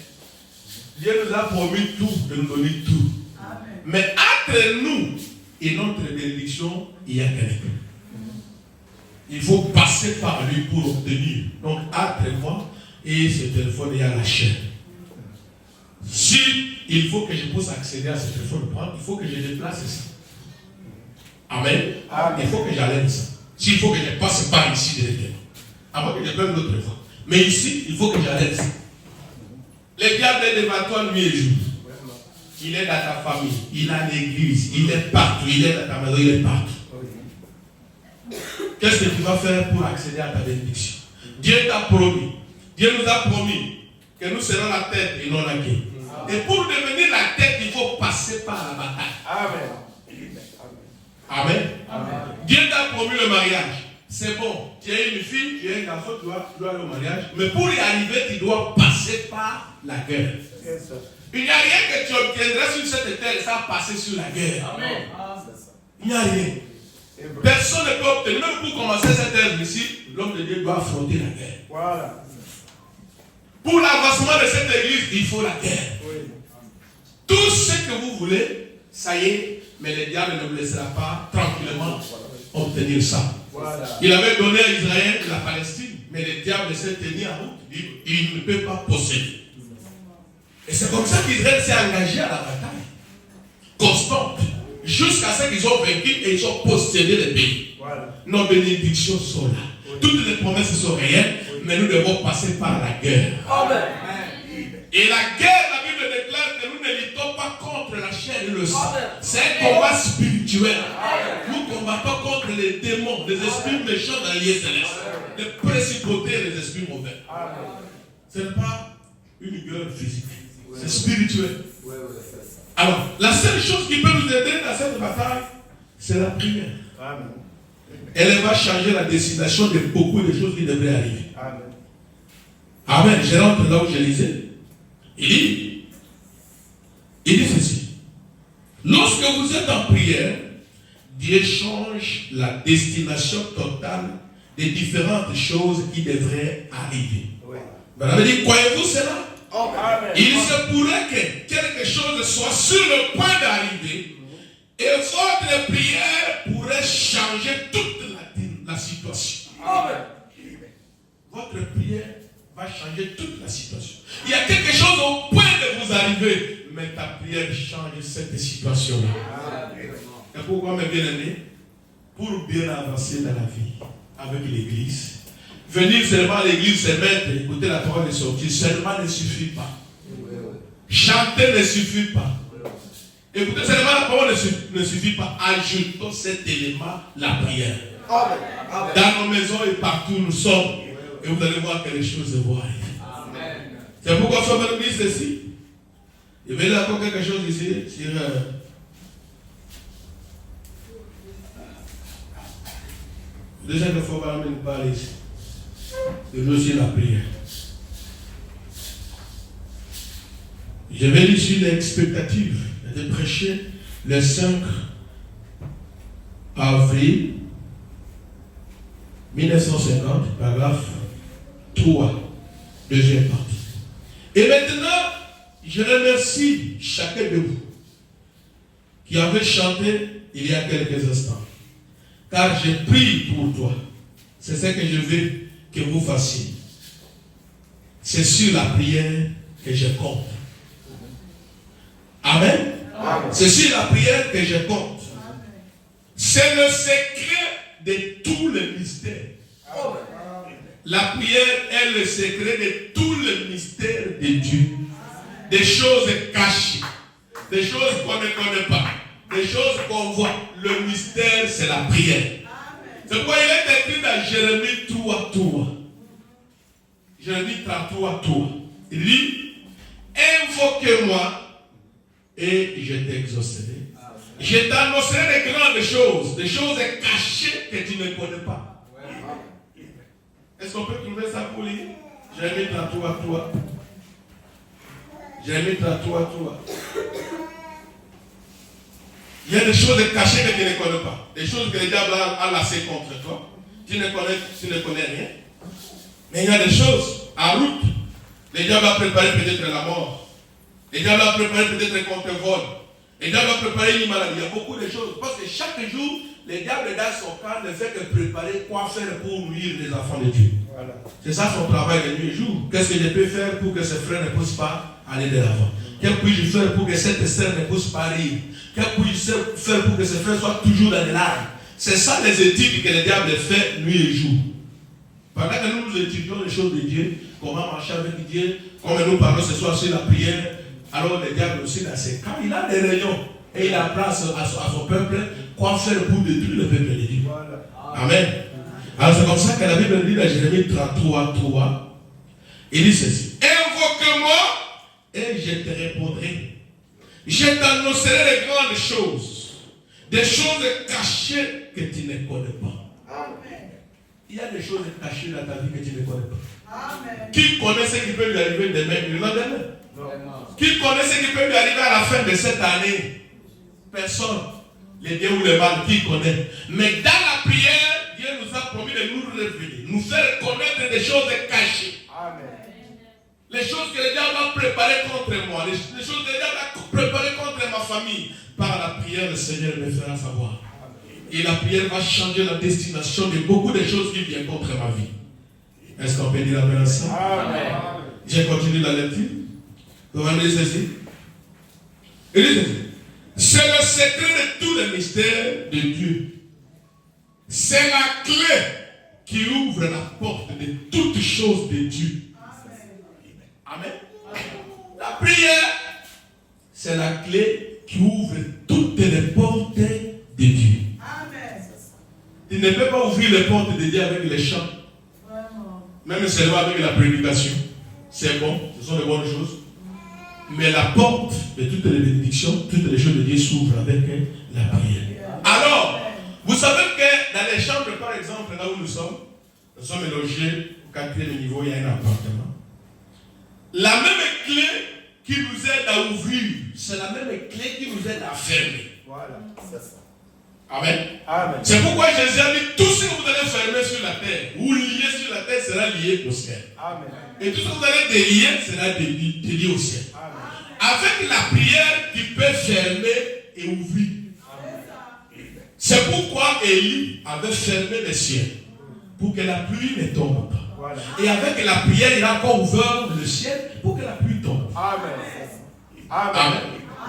Dieu nous a promis tout, de nous donner tout. Amen. Mais entre nous et notre bénédiction, il y a quelqu'un. Il faut passer par lui pour obtenir. Donc, entre moi et ce téléphone, il y a la chaîne. Si il faut que je puisse accéder à ce téléphone, il faut que je déplace ça. Amen. Amen. Il faut que j'enlève ça. S'il faut que je passe par ici directement. Avant que je prenne l'autre voie. Mais ici, il faut que j'enlève ça. Le diable est devant toi nuit et jour. Il est dans ta famille, il est à l'église, il est partout, il est dans ta maison, il est partout. Qu'est-ce que tu vas faire pour accéder à ta bénédiction? Dieu t'a promis. Dieu nous a promis que nous serons la tête et non la queue. Et pour devenir la tête, il faut passer par la bataille. Amen. Amen. Amen. Dieu t'a promis le mariage. c'est bon, tu es une fille, tu es un garçon, tu dois aller au mariage. Mais pour y arriver, tu dois passer par la guerre. Il n'y a rien que tu obtiendras sur cette terre sans passer sur la guerre. Amen. Il n'y a rien. Personne ne peut obtenir. Même pour commencer cette œuvre ici, l'homme de Dieu doit affronter la guerre. Voilà. Pour l'avancement de cette église, il faut la guerre. Oui. Tout ce que vous voulez, ça y est, mais le diable ne vous laissera pas tranquillement obtenir ça. Voilà. Il avait donné à Israël la Palestine, mais le diable s'est tenu en route. Il ne peut pas posséder. Et c'est comme ça qu'Israël s'est engagé à la bataille constante, jusqu'à ce qu'ils ont vaincu et ils ont possédé le pays. Voilà. Nos bénédictions sont là. Oui. Toutes les promesses sont réelles, oui. Mais nous devons passer par la guerre. Amen. Et la guerre, la Bible déclare que nous ne luttons pas contre la chair et le sang. C'est un combat spirituel. Amen. Nous combattons contre les démons, les esprits méchants dans les célestes, les principautés et les esprits mauvais. Ce n'est pas une guerre physique, c'est spirituel. Alors, la seule chose qui peut nous aider dans cette bataille, c'est la prière. Amen. Elle va changer la destination de beaucoup de choses qui devraient arriver. Amen. Amen. Je rentre là où je lisais. Il dit ceci. Lorsque vous êtes en prière, Dieu change la destination totale des différentes choses qui devraient arriver. Oui. Vous avez dit, croyez-vous cela? Amen. Il se pourrait que quelque chose soit sur le point d'arriver et votre prière pourrait changer toute la situation. Amen. Votre prière va changer toute la situation. Il y a quelque chose au point de vous arriver, mais ta prière change cette situation-là. Et pourquoi, mes bien-aimés? Pour bien avancer dans la vie avec l'église. Venir seulement à l'église se mettre, écouter la parole et sortir seulement ne suffit pas. Chanter ne suffit pas. Écouter seulement la parole ne suffit pas. Ajoutons cet élément, la prière. Dans nos maisons et partout nous sommes. Et vous allez voir que les choses vont arriver. C'est pourquoi je vais vous dire ceci. Il va y avoir quelque chose ici sur déjà qu'il faut pas même parler ici. Et aussi la prière. Je vais lire sur l'expectative de prêcher le 5 avril 1950, paragraphe 3, deuxième partie. Et maintenant, je remercie chacun de vous qui avez chanté il y a quelques instants. Car je prie pour toi. C'est ce que je veux que vous fassiez. C'est sur la prière que je compte. Amen. Amen. C'est sur la prière que je compte. Amen. C'est le secret de tous les mystères. Amen. La prière est le secret de tous les mystères de Dieu. Amen. Des choses cachées, des choses qu'on ne connaît pas, des choses qu'on voit. Le mystère, c'est la prière. C'est pourquoi il est écrit dans Jérémie 3. Jérémie 3. Il dit, invoquez-moi et je t'exaucerai. Je t'annoncerai de grandes choses, des choses cachées que tu ne connais pas. Est-ce qu'on peut trouver ça pour lire? Jérémie 3. Jérémie 3. Il y a des choses cachées que tu ne connais pas. Des choses que le diable a laissées contre toi. Tu ne connais rien. Mais il y a des choses en route. Le diable a préparé peut-être la mort. Le diable a préparé peut-être qu'on te vole. Le diable a préparé une maladie. Il y a beaucoup de choses. Parce que chaque jour, le diable dans son camp ne fait que préparer quoi faire pour nuire les enfants de Dieu. Voilà. C'est ça son travail de nuit et jour. Qu'est-ce que je peux faire pour que ses frères ne puissent pas aller de l'avant? Que puis-je faire pour que cette sœur ne puisse pas rire? Que puis-je faire pour que ses frères soient toujours dans les larmes? C'est ça les études que le diable fait nuit et jour. Pendant que nous étudions les choses de Dieu, comment marcher avec Dieu, comme nous parlons ce soir sur la prière, alors le diable aussi dans ses camps, il a des réunions et il apprend à son peuple quoi faire pour détruire le peuple de Dieu. Amen. Alors c'est comme ça que la Bible dit dans Jérémie 3. Il dit ceci. Invoque-moi et je te répondrai. Je t'annoncerai les grandes choses, des choses cachées que tu ne connais pas. Amen. il y a des choses cachées dans ta vie que tu ne connais pas. Amen. Qui connaît ce qui peut lui arriver demain, le lendemain? Qui connaît ce qui peut lui arriver à la fin de cette année? Personne. Les biens ou les mal, qui connaît? Mais dans la prière, Dieu nous a promis de nous révéler, nous faire connaître des choses cachées. Amen. Les choses que le diable a préparées contre moi, les choses que le diable a préparées contre ma famille, par la prière, le Seigneur me fera savoir. Et la prière va changer la destination de beaucoup de choses qui viennent contre ma vie. Est-ce qu'on peut dire amen à ça? Amen. J'ai continué la lecture. Vous voyez ceci? C'est le secret de tous les mystères de Dieu. C'est la clé qui ouvre la porte de toutes choses de Dieu. Amen. La prière, c'est la clé qui ouvre toutes les portes de Dieu. Amen. Tu ne peux pas ouvrir les portes de Dieu avec les chants. Même seulement avec la prédication. C'est bon, ce sont de bonnes choses. Mais la porte de toutes les bénédictions, toutes les choses de Dieu s'ouvrent avec la prière. Alors, vous savez que dans les chambres, par exemple, là où nous sommes logés au 4e niveau, il y a un appartement. La même clé qui nous aide à ouvrir, c'est la même clé qui nous aide à fermer. Voilà, c'est ça. Amen. Amen. C'est pourquoi Jésus a dit, tout ce que vous allez fermer sur la terre, ou lier sur la terre, sera lié au ciel. Amen. Et tout ce que vous allez délier, sera délié au ciel. Amen. Avec la prière, tu peux fermer et ouvrir. C'est pourquoi Élie avait fermé les cieux, pour que la pluie ne tombe pas. Voilà. Et avec la prière, il a encore ouvert le ciel pour que la pluie tombe. Amen. Amen. Amen.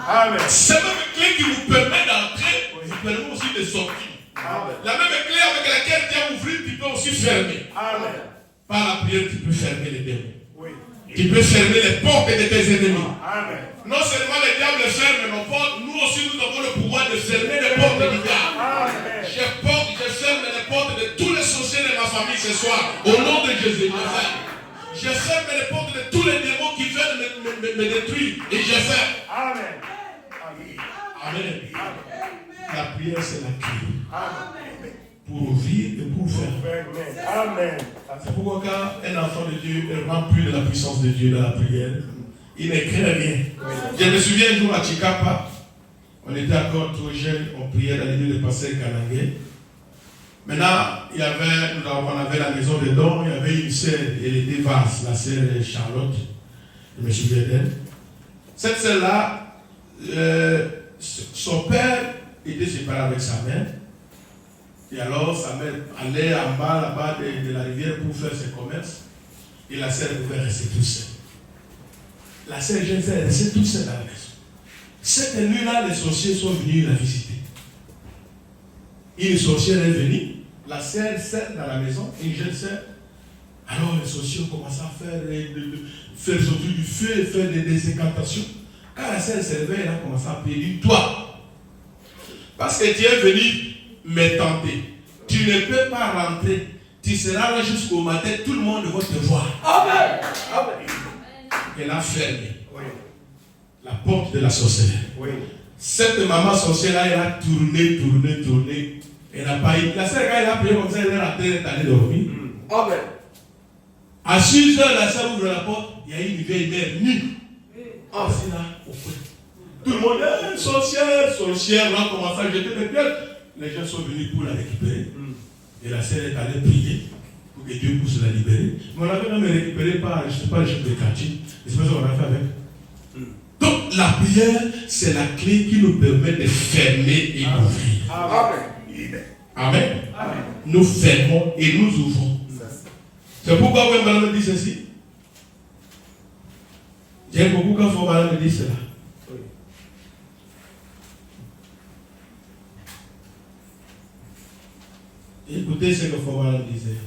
Amen. C'est la même clé qui vous permet d'entrer, vous permet aussi de sortir. Amen. La même clé avec laquelle tu as ouvert, tu peux aussi fermer. Amen. Par la prière, tu peux fermer les démons. Oui. Tu peux fermer les portes de tes ennemis. Amen. Non seulement les diables ferment nos portes, nous aussi nous avons le pouvoir de fermer les portes du diable. Amen. Je ferme les portes de tous les sorciers de ma famille ce soir. Au nom de Jésus, je ferme les portes de tous les démons qui veulent me détruire. Et je ferme. Amen. Amen. La prière, c'est la clé. Amen. Pour ouvrir et pour faire. Amen. C'est pourquoi quand un enfant de Dieu est rempli de la puissance de Dieu dans la prière, il ne craint rien. Je me souviens un jour à Chikapa, on était encore trop jeunes, on priait dans l'église de Pasteur Kanangé. Maintenant, on avait la maison de dons, il y avait une sœur, elle était vaste, la sœur Charlotte, je me souviens d'elle. Cette sœur-là, son père était séparé avec sa mère. Et alors, sa mère allait en bas, là-bas de la rivière pour faire ses commerces. Et la sœur pouvait rester toute seule. La sœur jeune sœur restait toute seule à la maison. Cette nuit-là, les sorciers sont venus la visiter. Une sorcière est venue. La sœur dans la maison, une jeune sœur. Alors, les sorciers ont commencé à faire sortir du feu et faire des incantations. Quand la sœur s'est levée, elle a commencé à prier. Toi, parce que tu es venu me tenter. Tu ne peux pas rentrer. Tu seras là jusqu'au matin. Tout le monde va te voir. Amen. Amen. Elle a fermé Oui. la porte de la sorcellerie. Oui. Cette maman sorcière-là, elle a tourné. Elle n'a pas eu. La sœur, quand elle a prié comme ça, elle est rentrée, elle est allée dormir. Amen. À 6 heures, la sœur ouvre la porte. Il y a une vieille mère nue. Ah, C'est là, au coin. Tout le monde est sorcière. On a commencé à jeter des pierres. Les gens sont venus pour la récupérer. Et la sœur est allée prier pour que Dieu puisse la libérer. Mais on avait même récupéré par, je ne sais pas, le chef de quartier. Et c'est pas ça qu'on a fait avec. Donc la prière, c'est la clé qui nous permet de fermer et d'ouvrir. Amen. Amen. Amen. Nous fermons et nous ouvrons. C'est pourquoi Wembala me dit ceci. J'aime beaucoup quand Wembala me dit cela. Écoutez ce que Wembala disait.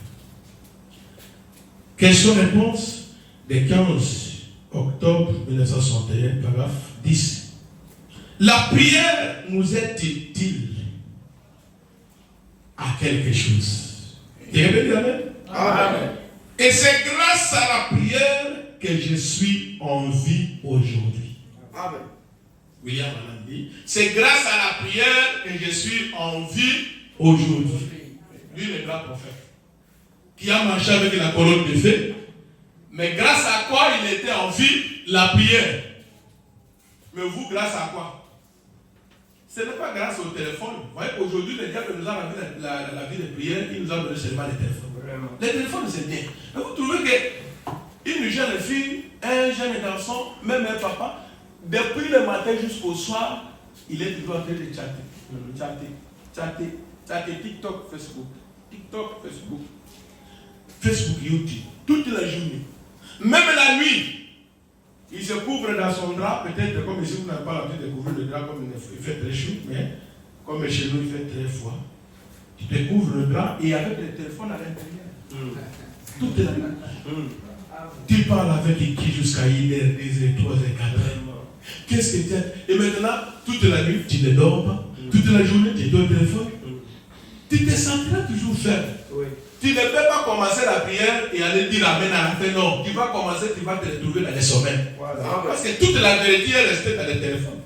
Question-réponse des 15 octobre 1961, paragraphe 10. La prière nous est utile à quelque chose. Et répétez amen. Amen. Et c'est grâce à la prière que je suis en vie aujourd'hui. Amen. William Alan dit, c'est grâce à la prière que je suis en vie aujourd'hui. Lui, le grand prophète. qui a marché avec la colonne de feu. Mais grâce à quoi il était en vie? La prière. Mais vous, grâce à quoi? Ce n'est pas grâce au téléphone. Vous voyez qu'aujourd'hui, le diable nous a ramené la vie de prière, il nous a donné seulement les téléphones. Les téléphones, c'est bien. Mais vous trouvez qu'une jeune fille, un jeune garçon, même un papa, depuis le matin jusqu'au soir, il est toujours en train de chatter, TikTok, Facebook, YouTube, toute la journée. Même la nuit, il se couvre dans son drap, peut-être comme ici, vous n'avez pas l'habitude de couvrir le drap comme il fait très chaud, mais comme chez nous, il fait très froid. Tu te couvres le drap et avec le téléphone à l'intérieur. Toute la nuit. Tu parles avec qui jusqu'à 1h, 2h, 3h, 4h. Qu'est-ce que tu as? Et maintenant, toute la nuit, tu ne dors pas. Toute la journée, tu es au téléphone. Tu te sentiras toujours faible. Oui. Tu ne peux pas commencer la prière et aller dire Amen à la fin. Non, tu vas commencer, tu vas te retrouver dans les sommets. Voilà. Parce que toute la vérité est restée dans le téléphone.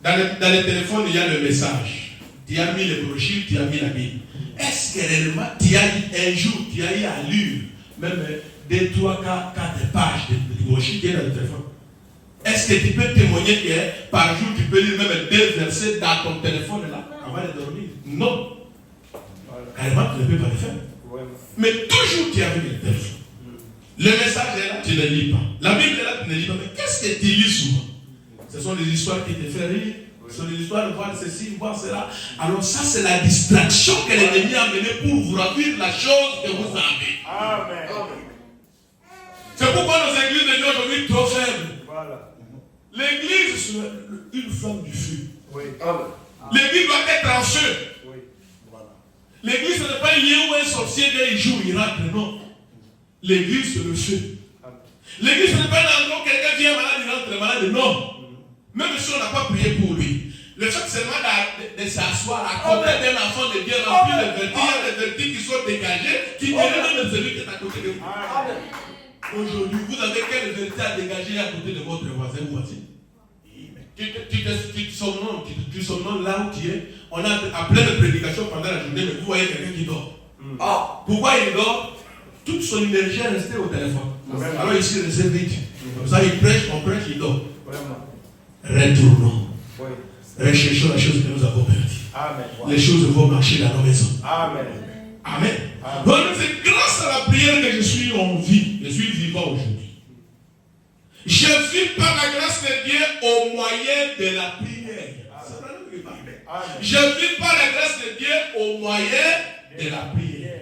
Dans le téléphone, il y a le message. Tu as mis les brochures, tu as mis la Bible. Est-ce que réellement, tu as eu un jour, tu as eu à lire même 2, 3, 4 pages de brochures qui est dans le téléphone? Est-ce que tu peux témoigner que par jour, tu peux lire même 2 versets dans ton téléphone là, avant de dormir? Non. Carrément, tu ne peux pas le faire. Mais toujours tu as vu le téléphone. Le message est là, tu ne lis pas. La Bible est là, tu ne lis pas. Mais qu'est-ce que tu lis souvent? Ce sont des histoires qui te font rire. Ce sont des histoires de voir ceci, voir cela. Alors ça, c'est la distraction que l'ennemi a menée pour vous remplir la chose que vous avez. Amen. C'est pourquoi nos églises deviennent aujourd'hui trop faibles. Voilà. L'église, c'est une flamme du feu. Oui. L'église doit être en feu. Oui. Voilà. L'église, ce n'est pas un lieu où un sorcier vient, il joue, il rentre. Non. L'église, c'est le feu. L'église, ce n'est pas un endroit où quelqu'un vient malade, il rentre malade. Non. Même si on n'a pas prié pour lui. Le fait seulement de s'asseoir à côté d'un enfant de Dieu rempli de vertus, il y a des vertus qui sont dégagées, qui diraient même celui qui est à côté de vous. Aujourd'hui, vous avez quelle vertu à dégager à côté de votre voisin ou voisine? Tu somnoles là où tu es. On a à plein de prédications pendant la journée, mais vous voyez quelqu'un qui dort. Pourquoi il dort? Toute son énergie est restée au téléphone. Alors ici, il se vite. Comme ça, il prêche, on prêche, il dort. Retournons. Recherchons la chose que nous avons perdue. Les choses vont marcher dans nos maisons. Amen. Amen. Donc c'est grâce à la prière que je suis en vie. Je suis vivant aujourd'hui. Je vis par la grâce de Dieu au moyen de la prière. Je vis par la grâce de Dieu au moyen de la prière.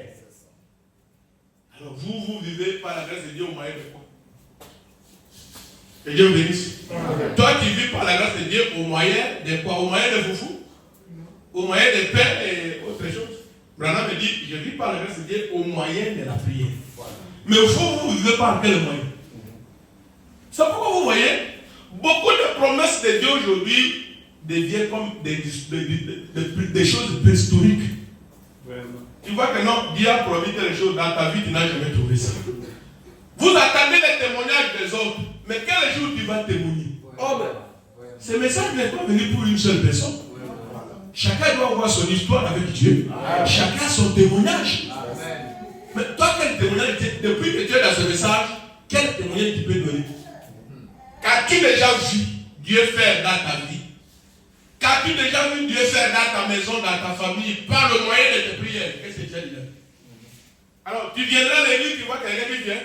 Alors vous vivez par la grâce de Dieu au moyen de quoi? Que Dieu vous bénisse. Toi qui vis par la grâce de Dieu au moyen de quoi? Au moyen de foufou? Au moyen de pain et autre chose. Branham me dit, je vis par la grâce de Dieu au moyen de la prière. Mais vous vivez par quel moyen? C'est pourquoi vous voyez, beaucoup de promesses de Dieu aujourd'hui deviennent comme des choses préhistoriques. Tu vois que non, Dieu a promis des choses dans ta vie, tu n'as jamais trouvé ça. Vous attendez les témoignages des autres, mais quel jour tu vas témoigner? Ce message n'est pas venu pour une seule personne. Chacun doit avoir son histoire avec Dieu. Chacun a son témoignage. Mais toi, quel témoignage, depuis que tu es dans ce message, quel témoignage tu peux donner? Qu'as-tu déjà vu Dieu faire dans ta vie? Qu'as-tu déjà vu Dieu faire dans ta maison, dans ta famille, par le moyen de tes prières? Qu'est-ce que tu as dit là? Alors, tu viendras à l'église, tu vois quelqu'un qui vient.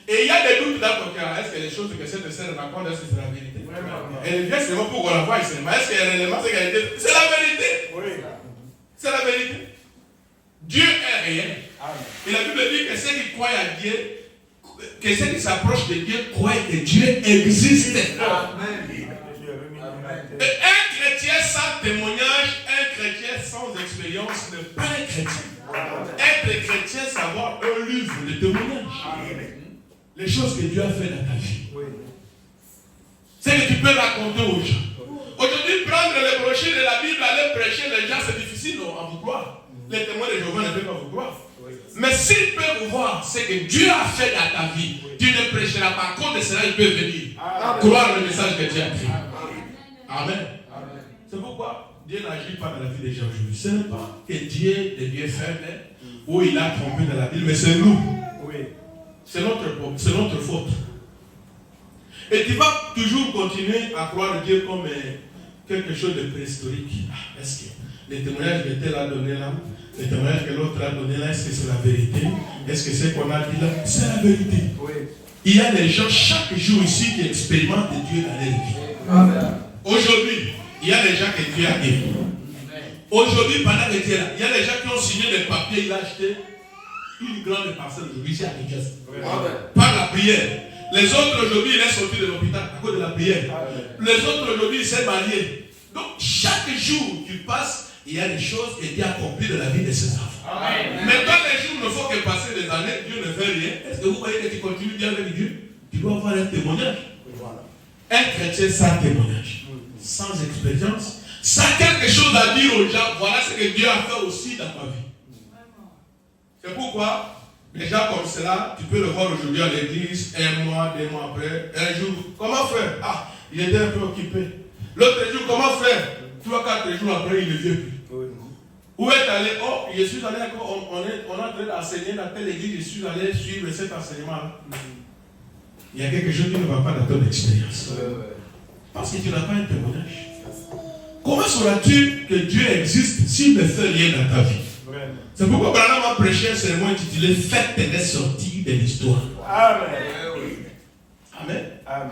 Et il y a des doutes dans ton cœur. Est-ce que les choses que cette sœur raconte, est-ce que c'est la vérité? Elle vient seulement pour qu'on la voie seulement. Est-ce que réellement c'est la vérité? C'est la vérité. C'est la vérité. Dieu est réel. Et la Bible dit que ceux qui croient à Dieu, que ceux qui s'approchent de Dieu croient que Dieu existe. Amen. Et un chrétien sans témoignage, un chrétien sans expérience n'est pas un chrétien. Être chrétien, savoir un livre de témoignage. Les choses que Dieu a fait dans ta vie. C'est que tu peux raconter aux gens. Aujourd'hui, prendre les brochures de la Bible, aller prêcher les gens, c'est difficile à vous croire. Les témoins de Jéhovah ne peuvent pas vous croire. Mais s'ils peuvent vous voir, c'est que Dieu a fait dans ta vie. Tu ne prêcheras pas. Contre cela, il peut venir. Croire le message que Dieu a pris. Amen. C'est pourquoi Dieu n'agit pas dans la vie des gens aujourd'hui. Ce n'est pas que Dieu devient faible ou il a trompé dans la Bible, mais c'est nous. Oui. C'est notre faute. Et tu vas toujours continuer à croire Dieu comme quelque chose de préhistorique. Est-ce que les témoignages que tel a donné là, les témoignages que l'autre a donné là, est-ce que c'est la vérité? Est-ce que c'est qu'on a dit là? C'est la vérité. Oui. Il y a des gens chaque jour ici qui expérimentent Dieu dans leur vie. Amen. Aujourd'hui, il y a des gens que Dieu a aidés. Aujourd'hui, pendant que Dieu est là, il y a des gens qui ont signé des papiers, il a acheté une grande parcelle aujourd'hui ici à Kinshasa. Par la prière. Les autres aujourd'hui, il est sorti de l'hôpital à cause de la prière. Les autres aujourd'hui, il s'est marié. Donc, chaque jour qui passe, il y a des choses que Dieu a accomplies dans la vie de ses enfants. Amen. Mais quand les jours ne font que passer des années, Dieu ne fait rien. Est-ce que vous voyez que tu continues bien avec Dieu? Tu dois avoir un témoignage. Un chrétien sans témoignage, sans expérience, sans quelque chose à dire aux gens. Voilà ce que Dieu a fait aussi dans ma vie. C'est pourquoi les gens comme cela, tu peux le voir aujourd'hui à l'église, 1 mois, 2 mois après, un jour. Comment faire? Ah, il était un peu occupé. L'autre jour, comment faire? 3-4 jours après, il ne vient plus. Où est allé? Oh, je suis allé, on est en train d'enseigner dans telle église, je suis allé suivre cet enseignement-là. Il y a quelque chose qui ne va pas dans ton expérience. Parce que tu n'as pas un témoignage. Comment sauras-tu que Dieu existe s'il ne fait rien dans ta vie? C'est pourquoi Branham a prêché un sermon intitulé Faites des sorties de l'histoire. Amen. Amen. Amen.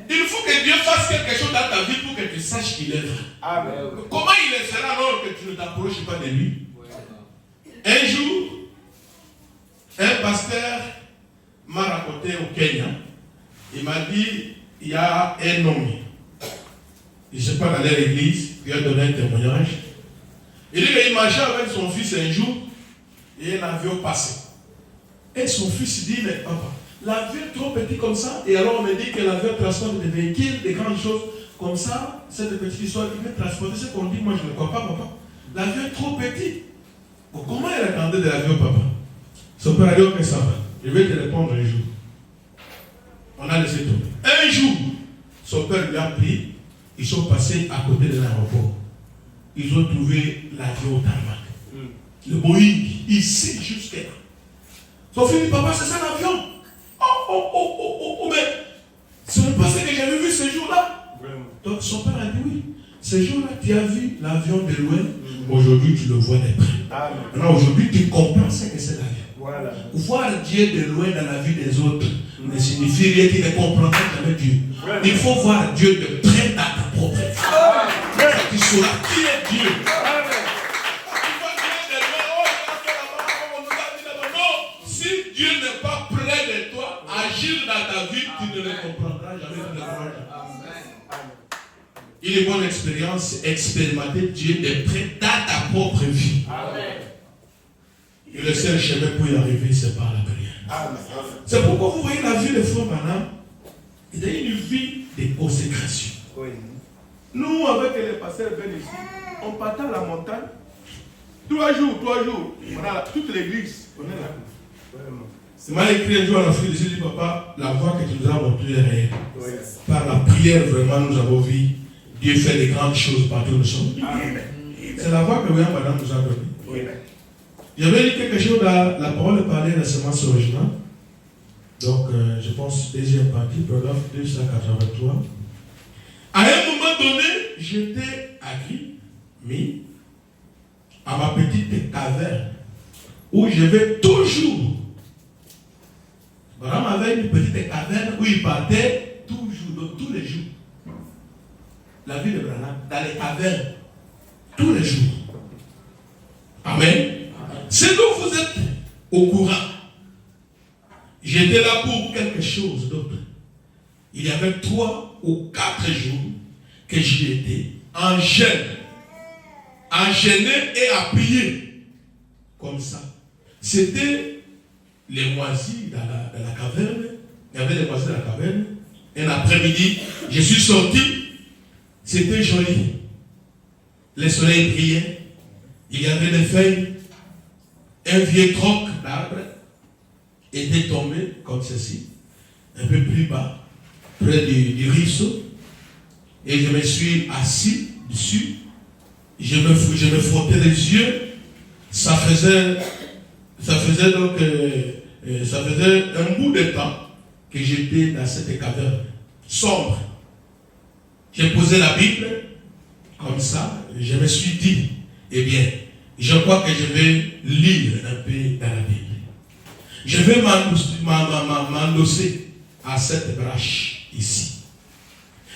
Il faut que Dieu fasse quelque chose dans ta vie pour que tu saches qu'il est vrai. Amen. Comment il le fera alors que tu ne t'approches pas de lui? Un jour, un pasteur m'a raconté au Kenya. Il m'a dit, il y a un homme. Il ne sait pas d'aller à l'église, il a donné un témoignage. Il dit qu'il marchait avec son fils un jour et un avion passait. Et son fils dit, mais papa, l'avion est trop petit comme ça. Et alors on me dit que l'avion transporte des véhicules, des grandes choses comme ça. Cette petite histoire qui peut transporter ce qu'on dit, moi je ne crois pas, papa. L'avion est trop petit. Bon, comment il attendait de l'avion, papa? Son père a dit, ok, ça va. Je vais te répondre un jour. On a laissé tomber. Un jour, son père lui a pris, ils sont passés à côté de l'aéroport. Ils ont trouvé l'avion au tarmac. Le Boeing, ici, jusqu'à là. Son fils dit, papa, c'est ça l'avion. Oh, mais ce n'est pas ce que j'avais vu ce jour-là. Donc son père a dit, oui. Ce jour-là, tu as vu l'avion de loin. Aujourd'hui, tu le vois de près. Maintenant, aujourd'hui, tu comprends ce que c'est l'avion. Voilà. Voir Dieu de loin dans la vie des autres ne signifie rien, tu ne comprendras jamais Dieu. Il faut voir Dieu de près dans ta propre vie. Tu sauras qui est Dieu. Si Dieu n'est pas près de toi, agir dans ta vie, tu ne le comprendras jamais. Il est bonne expérience, expérimenter Dieu de près dans ta propre vie. Et le seul chemin pour y arriver, c'est par la prière. C'est pourquoi vous voyez la vie de Frère Branham, il a une vie de consécration. Nous, avec les pasteurs venus ici, on partait à la montagne. 3 jours. On a toute l'église. On est là. C'est mal écrit un jour en Afrique, je dis, papa, la voie que tu nous as montrée est réelle. Par la prière, vraiment, nous avons vu Dieu faire des grandes choses partout où nous sommes. C'est la voie que William Branham nous a donnée. J'avais dit quelque chose dans la parole parlait de la semence originale. Donc, je pense, deuxième partie, paragraphe 283. À un moment donné, j'étais mis à ma petite caverne où je vais toujours. Branham avait une petite caverne où il partait toujours, donc tous les jours. La vie de Branham, dans les cavernes, tous les jours. Amen. C'est donc vous êtes au courant. J'étais là pour quelque chose d'autre. Il y avait 3 ou 4 jours que j'y étais en jeûne, à jeûner et à prier. Comme ça. C'était les moisis dans la caverne. Il y avait les moisis dans la caverne. Un après-midi, je suis sorti. C'était joli. Le soleil brillait. Il y avait des feuilles. Un vieux tronc d'arbre était tombé comme ceci, un peu plus bas, près du ruisseau. Et je me suis assis dessus. je me frottais les yeux. Ça faisait un bout de temps que j'étais dans cette caverne sombre. J'ai posé la Bible comme ça. Je me suis dit, eh bien, je crois que je vais lire un peu dans la Bible. Je vais m'endosser à cette branche ici.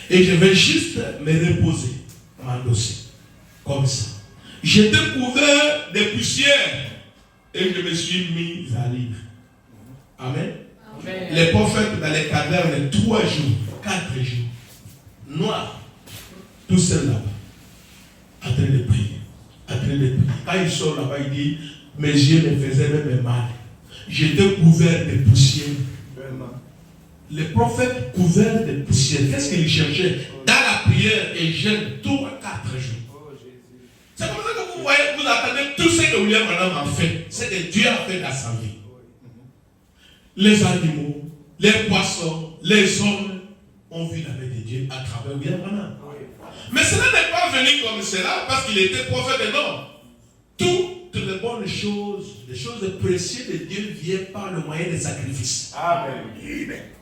Et je vais juste me reposer, m'endosser, comme ça. J'ai découvert des poussières et je me suis mis à lire. Amen. Amen. Les prophètes dans les cavernes, 3 jours, 4 jours, noirs, tout seul là-bas, en train de prier. Quand il sort là-bas, il dit, mes yeux me faisaient même mal. J'étais couvert de poussière. Les prophètes couverts de poussière, qu'est-ce qu'ils cherchaient? Dans la prière et jeûne 3, 4 jours. C'est comme ça que vous voyez, vous attendez tout ce que William Branham a fait. C'est que Dieu a fait dans sa vie. Les animaux, les poissons, les hommes ont vu la main de Dieu à travers William Branham. Mais cela n'est pas venu comme cela parce qu'il était prophète de non. Toutes les bonnes choses, les choses précieuses de Dieu viennent par le moyen des sacrifices. Amen.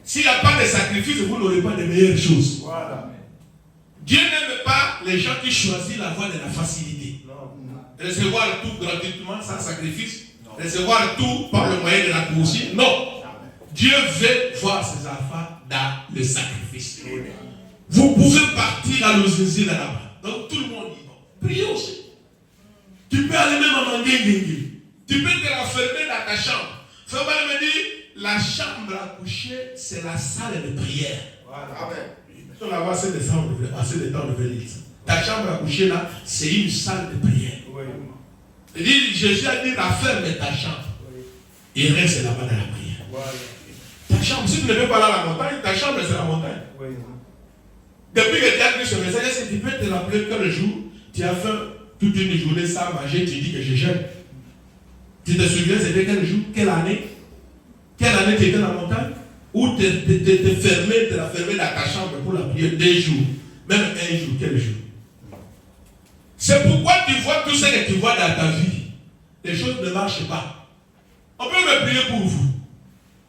S'il n'y a pas de sacrifice, vous n'aurez pas de meilleures choses. Voilà. Dieu n'aime pas les gens qui choisissent la voie de la facilité. Non. Recevoir tout gratuitement sans sacrifice. Non. Recevoir tout par le moyen de la coursie. Non. Dieu veut voir ses enfants dans le sacrifice. Amen. Vous pouvez partir à l'Ozézé là-bas. Donc tout le monde dit non. Priez aussi. Tu peux aller même à Mangué. Tu peux te renfermer dans ta chambre. Frère me dit, la chambre à coucher, c'est la salle de prière. Voilà. Amen. On va avoir assez de temps de venir. Ta chambre à coucher là, c'est une salle de prière. Oui. Il dit, Jésus a dit, ferme ta chambre. Oui. Il reste là-bas dans la prière. Voilà. Ta chambre, si tu ne veux pas aller à la montagne, ta chambre c'est la montagne. Oui. Depuis que tu as pris ce message, est-ce que tu peux te rappeler quel jour tu as fait toute une journée sans manger, tu dis que je jeûne? Tu te souviens, c'était quel jour? Quelle année? Quelle année tu étais dans la montagne? Ou tu t'es fermé, tu l'as fermé dans ta chambre pour la prière 2 jours, même 1 jour, quel jour? C'est pourquoi tu vois tout ce que tu vois dans ta vie. Les choses ne marchent pas. On peut me prier pour vous,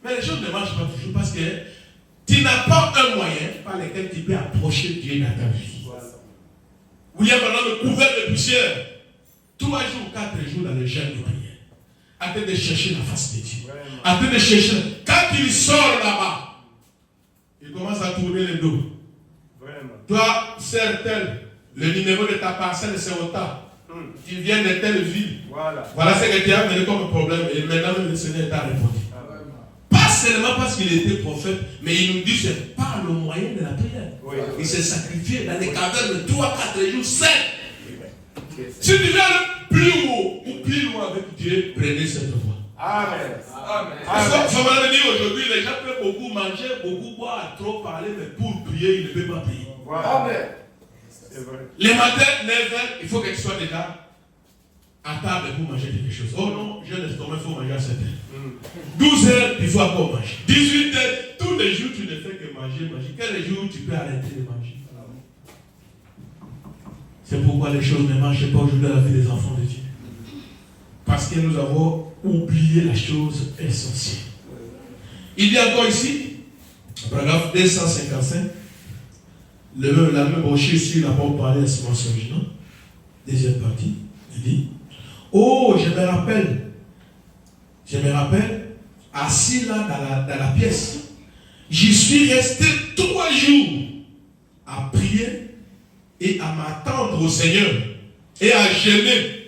mais les choses ne marchent pas toujours parce que tu n'as pas un moyen par lequel tu peux approcher Dieu dans ta vie. Vous y avez maintenant le couvert de poussière. 3 jours, 4 jours dans le jeûne de prière. En train de chercher la face de Dieu. En train de chercher. Quand il sort là-bas, il commence à tourner le dos. Vraiment. Toi, c'est tel. Le numéro de ta parcelle, c'est autant. Tu viens de telle ville. Voilà ce que tu as amené comme problème. Et maintenant, le Seigneur t'a répondu. Pas seulement parce qu'il était prophète, mais il nous dit que c'est par le moyen de la prière. Oui. Il s'est sacrifié dans les cavernes 3, 4 jours, 7. Si tu viens plus haut ou plus loin avec Dieu, prenez cette voie. Amen. Amen. Il faut me dire aujourd'hui, les gens peuvent beaucoup manger, beaucoup boire, trop parler, mais pour prier, ils ne peuvent pas prier. Voilà. Amen. Les matins, 9h, il faut que tu sois déjà à table pour manger quelque chose. Oh non, j'ai l'estomac, il faut manger à 7h. 12h, il faut encore manger. 18h, tous les jours, tu ne fais que manger. Quel jour tu peux arrêter de manger? C'est pourquoi les choses ne marchent pas aujourd'hui dans la vie des enfants de Dieu. Parce que nous avons oublié la chose essentielle. Il dit encore ici, paragraphe 255, la même brochure ici, il n'a pas parlé à ce mensonge, non? Deuxième partie, il dit, oh, je me rappelle, assis là dans la pièce, j'y suis resté 3 jours à prier et à m'attendre au Seigneur et à jeûner.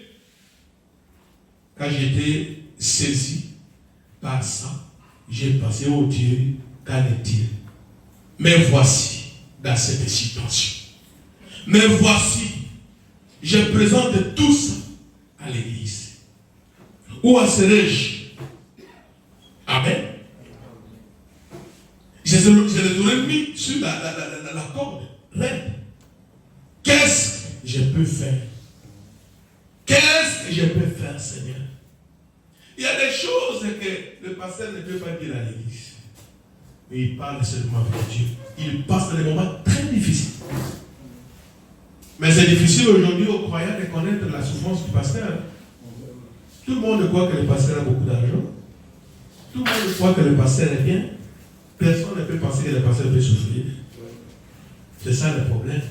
Quand j'étais saisi par ça, j'ai pensé, oh Dieu, qu'en est-il? Mais voici, dans cette situation. Mais voici, je présente tout ça à l'église. Où en serais-je? Amen. Je les aurais mis sur la corde raide. Qu'est-ce que je peux faire? Qu'est-ce que je peux faire, Seigneur? Il y a des choses que le pasteur ne peut pas dire à l'église. Mais il parle seulement avec Dieu. Il passe dans des moments très difficiles. Mais c'est difficile aujourd'hui aux croyants de connaître la souffrance du pasteur. Tout le monde croit que le pasteur a beaucoup d'argent. Tout le monde croit que le pasteur est bien. Personne ne peut penser que le pasteur peut souffrir. C'est ça le problème.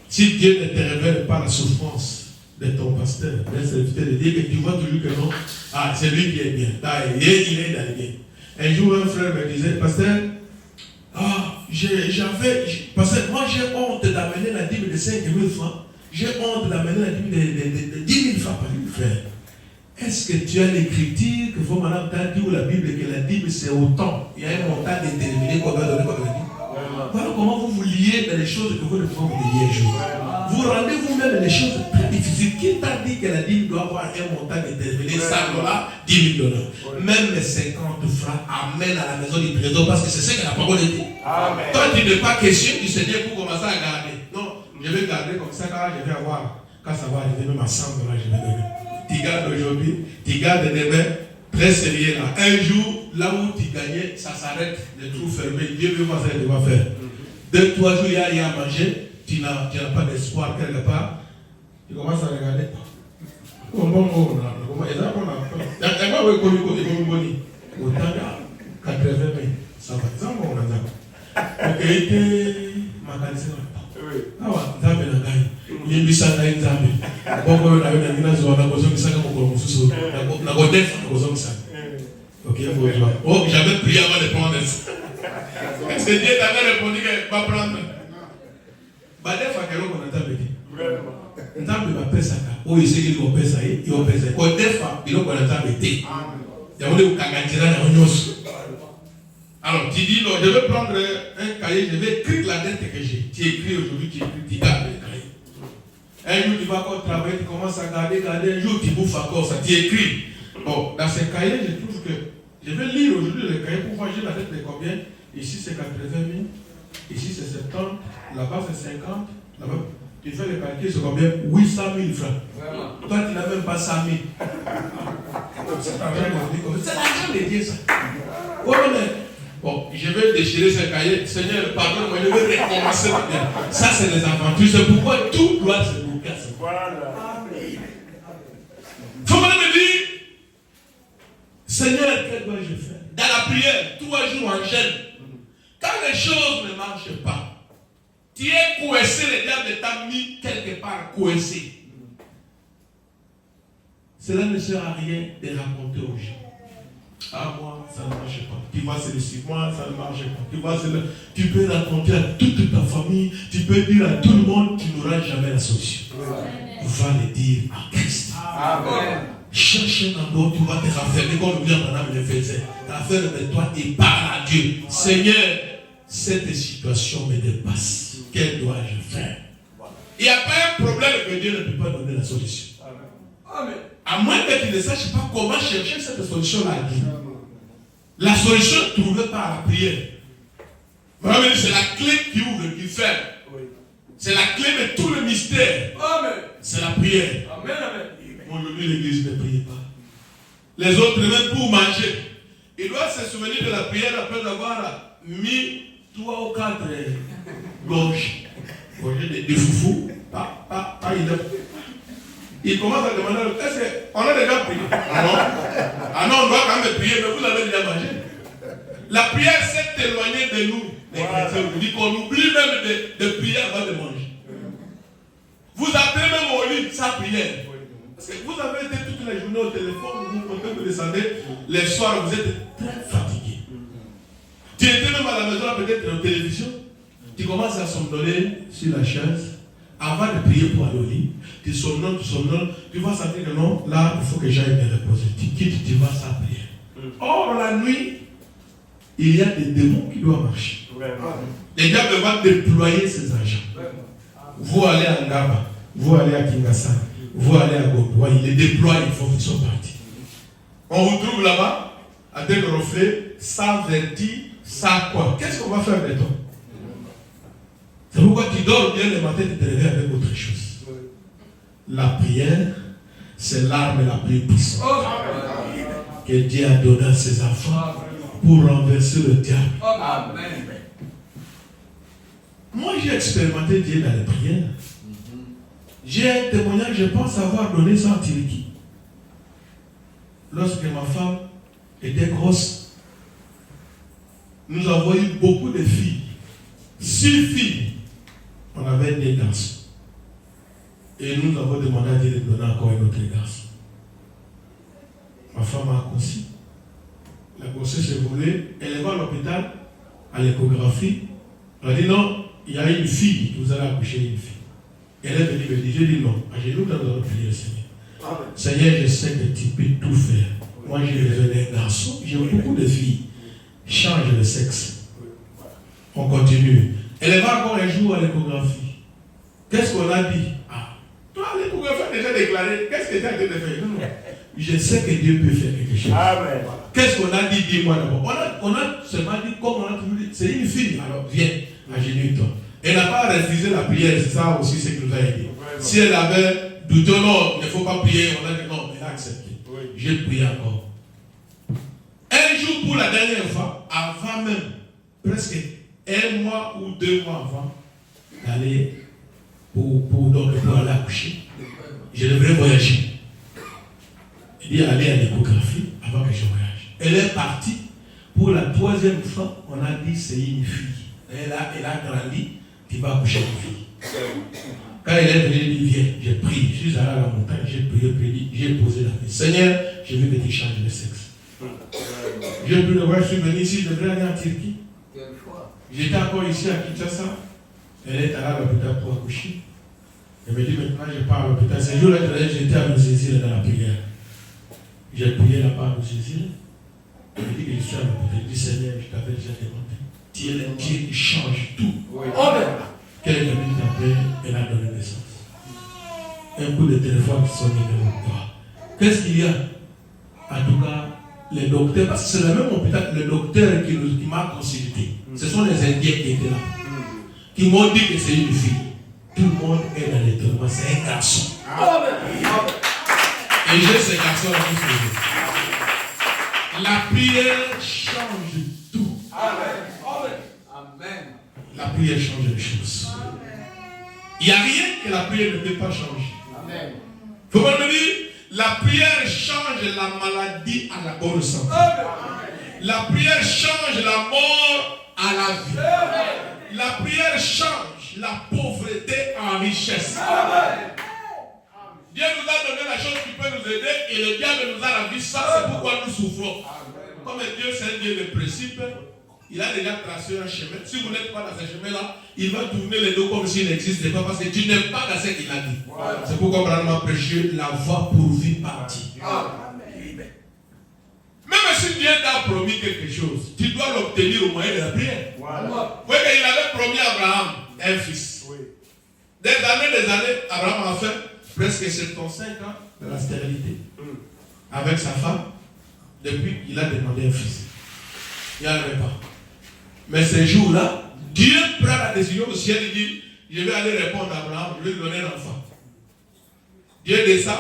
Si Dieu ne te révèle pas la souffrance de ton pasteur, laisse éviter de dire que tu vois toujours que non, ah, c'est lui qui est bien. Ah, il est dans le bien. Un jour, un frère me disait, pasteur, parce que moi j'ai honte d'amener la dîme de 5 000 francs. J'ai honte d'amener la dîme de 10 000 francs par une frère. Est-ce que tu as l'écriture que vos madame t'a dit ou la Bible que la dîme c'est autant? Il y a un montant déterminé qu'on doit donner comme la dîme. Voilà comment vous vous liez dans les choses que vous ne pouvez vous lier un jour. Vous rendez vous-même les choses très difficiles. Qui t'a dit que la dîme doit avoir un montant déterminé, 100 $, 10 000 $? Même les 50 francs amènent à la maison du trésor parce que c'est ce que la parole dit. Toi, tu n'es pas question du Seigneur pour commencer à garder. Non, je vais garder comme ça quand je vais avoir, quand ça va arriver même à 100 $, je vais donner. Tu gardes aujourd'hui, tu gardes demain, très sérieux là. Un jour, là où tu gagnais, ça s'arrête, les trous fermés. Dieu veut voir ça, il doit faire. 2-3 jours, il y a rien à manger, tu n'as pas d'espoir quelque part. Tu commences à regarder. Ça va. Ça va. Ok, awa nzambe na ngai limbisanga nzambe bongo na yo na zo na kozongisa ka mokolo mususu na kodefa na kozongisa. Ok, oh, j'avais prié avant de prendre ça. Est-ce que Dieu t'avait répondu que va prendre? Badefa kelo ko nzambe ki nzambe ba pesa ka o iseki ko pesa yi yo pesa ko defa biloko na nzambe te ya wole ukanganjira na onyoso. Alors, tu dis, non, je vais prendre un cahier, je vais écrire la dette que j'ai. Tu écris aujourd'hui, tu écris, tu gardes le cahier. Un jour, tu vas encore travailler, tu commences à garder. Un jour, tu bouffes encore ça, tu écris. Bon, dans ce cahier, je trouve que je vais lire aujourd'hui le cahier pour voir j'ai la dette de combien. Ici, c'est 80 000. Ici, c'est 70. Là-bas, c'est 50. Là-bas, tu fais le calcul, c'est combien? 800 000 francs. Toi, tu n'as même pas 100 000. C'est l'argent de Dieu, ça. Ouais, mais. Bon, je vais déchirer ce cahier. Seigneur, pardonne-moi, je vais recommencer la bien. Ça, c'est les aventures. C'est pourquoi tout doit se boucler. Voilà. Il faut me dire, Seigneur, que dois-je faire? Dans la prière, 3 jours en jeûne. Quand les choses ne marchent pas, tu es coincé, le diable t'a mis quelque part coincé. Cela ne sert à rien de raconter aux gens. Ah, moi, ça ne marche pas. Tu vois, c'est le 6 mois, ça ne marche pas. Tu vois, tu peux raconter à toute ta famille, tu peux dire à tout le monde, tu n'auras jamais la solution. Tu vas le dire à Christ. Amen. Cherche un endroit où tu vas te raffermer comme bien madame le faisait. Rafferme-toi et parle à Dieu. Seigneur, cette situation me dépasse. Qu'est-ce que dois-je faire? Il n'y a pas un problème que Dieu ne peut pas donner la solution. Amen. À moins que tu ne saches pas comment chercher cette solution-là. La solution est trouvée par la prière. C'est la clé qui ouvre, qui ferme. C'est la clé de tout le mystère. C'est la prière. Amen. Aujourd'hui, l'église ne prie pas. Les autres, même pour manger, ils doivent se souvenir de la prière après avoir mis 3 ou 4 gorges. Des foufous. Il commence à demander, est-ce qu'on a déjà prié? Ah non, on doit quand même prier, mais vous avez déjà mangé. La prière s'est éloignée de nous, les chrétiens. Vous dites qu'on oublie même de prier avant de manger. Vous appelez même au lit sans prière. Parce que vous avez été toute la journée au téléphone, vous comptez, vous descendez, les soirs, vous êtes très fatigué. Tu étais même à la maison, peut-être en télévision, tu commences à somnoler sur la chaise. Avant de prier pour aller au lit, tu somnoles, tu vas sentir que non, là, il faut que j'aille me reposer. Tu quittes, tu vas sans prière. Or, la nuit, il y a des démons qui doivent marcher. Les diables vont déployer ses agents. Vous allez à Ngaba, vous allez à Kingassan, vous allez à Gobo. Ils les déploient, il faut qu'ils soient partis. On vous trouve là-bas, à des reflets, sans vertige, sans quoi. Qu'est-ce qu'on va faire de toi? C'est pourquoi tu dors bien le matin, tu te réveilles avec autre chose. La prière, c'est l'arme la plus puissante que Dieu a donnée à ses enfants pour renverser le diable. Moi, j'ai expérimenté Dieu dans les prières. J'ai un témoignage, je pense avoir donné ça en Turquie. Lorsque ma femme était grosse, nous avons eu beaucoup de filles. 6 filles. On avait des garçons. Et nous avons demandé à Dieu de donner encore un autre garçon. Ma femme a conçu. La grossesse est volée. Elle est à l'hôpital, à l'échographie. Elle a dit non, il y a une fille, vous allez accoucher une fille. Elle est venue me dire, j'ai dit non, à genoux, nous allons prier, Seigneur. Amen. Seigneur, je sais que tu peux tout faire. Moi, j'ai besoin d'un garçon, j'ai beaucoup de filles. Change de sexe. On continue. Elle va encore un jour à l'échographie. Qu'est-ce qu'on a dit? Ah, toi, l'échographie a déjà déclaré. Qu'est-ce que tu as dit de faire? Non, non. Je sais que Dieu peut faire quelque chose. Amen. Qu'est-ce qu'on a dit? Dis-moi d'abord. On a seulement dit, comme on a toujours dit, c'est une fille. Alors, viens, agenouille-toi. Elle n'a pas refusé la prière, c'est ça aussi ce qui nous a aidé. Si elle avait douté, non, il ne faut pas prier, on a dit non, elle a accepté. Oui. J'ai prié encore. Un jour pour la dernière fois, avant même, presque 1 mois ou 2 mois avant d'aller pour aller accoucher, je devrais voyager. Il dit aller à l'échographie avant que je voyage. Elle est partie. Pour la 3e fois, on a dit c'est une fille. Elle a grandi. Tu vas accoucher une fille. Quand elle est venue, elle dit viens, j'ai prié. Je suis allé à la montagne, j'ai prié, j'ai posé la main. Seigneur, je veux que tu changes de sexe. J'ai pu le voir, je suis venu ici, je devrais aller en Turquie. J'étais encore ici à Kinshasa. Elle est allée à l'hôpital pour accoucher. Elle me dit maintenant, je pars à l'hôpital. Ce jour-là, j'étais à Lousézir dans la prière. J'ai prié là-bas à Lousézir. Elle me dit que je suis à l'hôpital. Je dis Seigneur, je t'avais déjà demandé. Tu es le Dieu qui change tout. Amen. Quelques minutes après, elle a donné naissance. Un coup de téléphone qui sonne numéro 3. Qu'est-ce qu'il y a? En tout cas, les docteurs, parce que c'est le même hôpital, le docteur qui m'a consulté, ce sont les Indiens qui étaient là, qui m'ont dit que c'est une fille. Tout le monde est dans l'étonnement, c'est un garçon. Amen. Et j'ai ce garçon-là qui fait. La prière change tout. Amen. Amen. La prière change les choses. Il n'y a rien que la prière ne peut pas changer. Amen. Faut pas me dire, la prière change la maladie à la bonne santé. Amen. La prière change la mort à la vie. Amen. La prière change la pauvreté en richesse. Amen. Dieu nous a donné la chose qui peut nous aider et le diable nous a rendu ça, c'est pourquoi nous souffrons. Amen. Comme Dieu c'est un Dieu de principe, il a déjà tracé un chemin. Si vous n'êtes pas dans ce chemin-là, il va tourner les dos comme s'il n'existait pas parce que tu n'es pas dans ce qu'il a dit. Ouais. C'est pourquoi Abraham a prêché la voie pourvue par Dieu. Même si Dieu t'a promis quelque chose, tu dois l'obtenir au moyen de la prière. Voilà. Oui, il avait promis à Abraham un fils. Oui. Des années, Abraham a fait presque 75 ans de la stérilité. Avec sa femme, depuis il a demandé un fils. Il n'y en avait pas. Mais ce jour-là, Dieu prend la décision au ciel et dit, je vais aller répondre à Abraham, je vais lui donner un enfant. Dieu descend,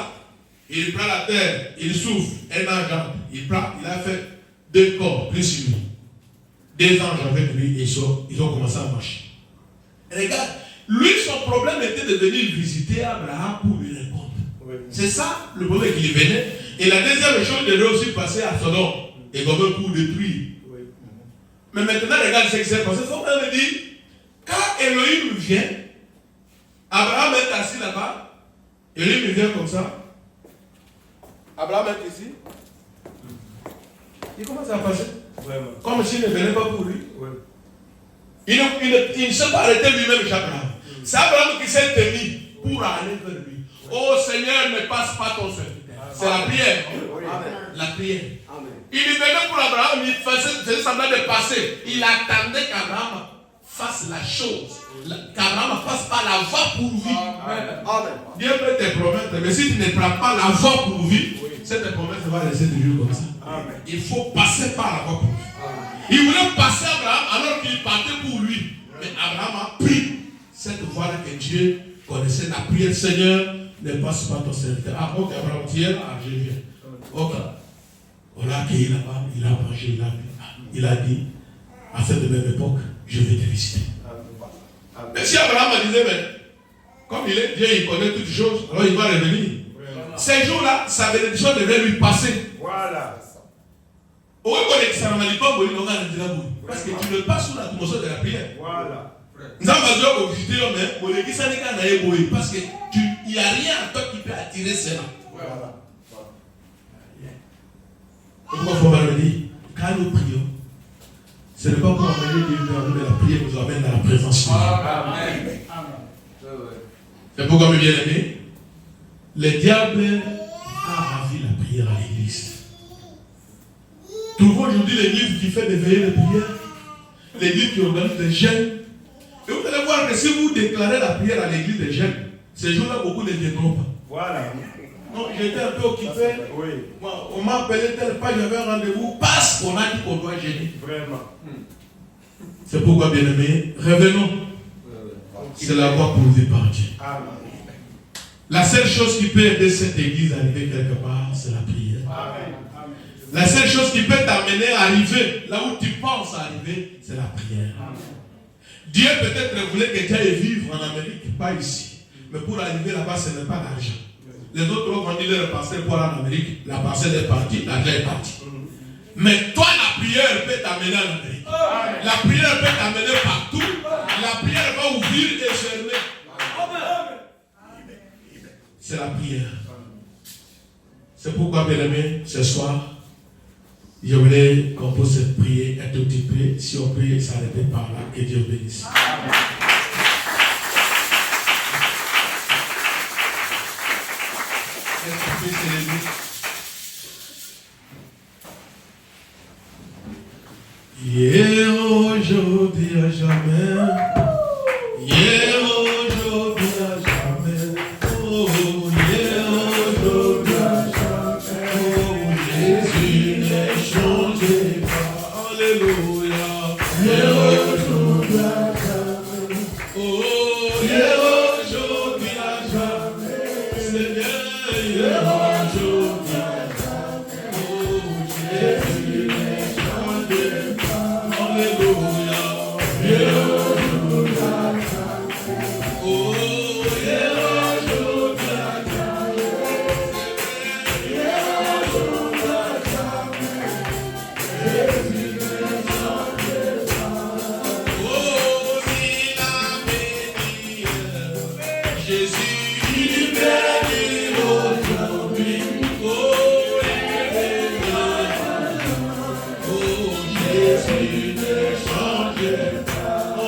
il prend la terre, il souffle, un ange entre. Il a fait 2 corps, plus lui. 2 anges avec lui, et ils ont commencé à marcher. Et regarde, lui, son problème était de venir visiter Abraham pour lui répondre. Oui. C'est ça le problème qu'il venait. Et la deuxième chose, il devait aussi passer à Sodome et Gomorrhe pour détruire. Oui. Mais maintenant, regarde ce qui s'est passé. Son frère me dit, quand Elohim vient, Abraham est assis là-bas, Elohim vient comme ça. Abraham est ici. Il commence à passer. Vraiment. Comme s'il ne venait pas pour lui. Ouais. Il ne s'est pas arrêté lui-même, Abraham. C'est Abraham qui s'est tenu pour aller vers lui. Oh Seigneur, ne passe pas ton serviteur. C'est la prière. Amen. La prière. Amen. Il venait pour Abraham, il faisait semblant de passer. Il attendait qu'Abraham fasse la chose. Qu'Abraham passe par la voie pourvue. Amen. Dieu peut te promettre, mais si tu ne prends pas la voie pourvue, cette promesse va rester toujours comme ça. Amen. Il faut passer par la voie pourvue. Il voulait passer Abraham alors qu'il partait pour lui. Mais Abraham a pris cette voie-là que Dieu connaissait. La prière, Seigneur, ne passe pas ton serviteur. Ah, ok, Abraham, tu es là, je viens. Ok. On l'a accueilli là-bas, il a mangé, il a dit, à cette même époque, je vais te visiter. Mais si Abraham disait, mais comme il est Dieu, il connaît toutes choses, alors il va revenir. Ces jours-là, sa bénédiction devait lui passer. Voilà. Parce que tu ne passes sous l'atmosphère de la prière. Voilà. Parce que il n'y a rien à toi qui peut attirer cela. Voilà. Pourquoi il faut mal le dire? Quand nous prions, ce n'est pas pour amener Dieu vers nous, mais la prière nous amène dans la présence de Dieu. Amen. C'est pourquoi, mes bien-aimés, le diable a ravi la prière à l'église. Trouvons aujourd'hui l'église qui fait des veillées de prière, l'église qui organise des jeûnes. Et vous allez voir que si vous déclarez la prière à l'église des jeunes, ces jours-là, beaucoup ne viendront pas. Voilà. Non, j'étais un peu occupé. Oui. Moi, on m'a appelé telle part, j'avais un rendez-vous parce qu'on a dit qu'on doit gêner. Vraiment. C'est pourquoi, bien-aimés, revenons. C'est la voie posée par Dieu. Amen. La seule chose qui peut aider cette église à arriver quelque part, c'est la prière. Amen. La seule chose qui peut t'amener à arriver là où tu penses arriver, c'est la prière. Dieu peut-être voulait que tu ailles vivre en Amérique, pas ici. Mais pour arriver là-bas, ce n'est pas l'argent. Les autres ont vendu leur parcelle pour aller en Amérique. La parcelle est partie, l'argent est parti. Mais toi, la prière peut t'amener en Amérique. La prière peut t'amener partout. La prière va ouvrir et fermer. C'est la prière. C'est pourquoi, bien aimé, ce soir, je voulais qu'on pose cette prière un tout petit peu. Si on peut s'arrêter par là, que Dieu bénisse. Est-ce qu'on peut célébrer? Hier, aujourd'hui, à jamais. Hier, aujourd'hui, à jamais. Oh, hier, aujourd'hui, à jamais. Oh, Jésus n'est changé pas. Alléluia. Hier, aujourd'hui, à jamais. Oh, hier, aujourd'hui, à jamais. Seigneur, hier, aujourd'hui, à jamais. Oh, Jésus n'est changé pas. Alléluia. Hier, aujourd'hui, à jamais. Oh, hier, aujourd'hui, à jamais. Hier, aujourd'hui, à jamais. Jésus n'est changé pas. Oh, il a béni. Jésus, il bénit aujourd'hui. Oh, il bénit. Oh, Jésus ne change pas.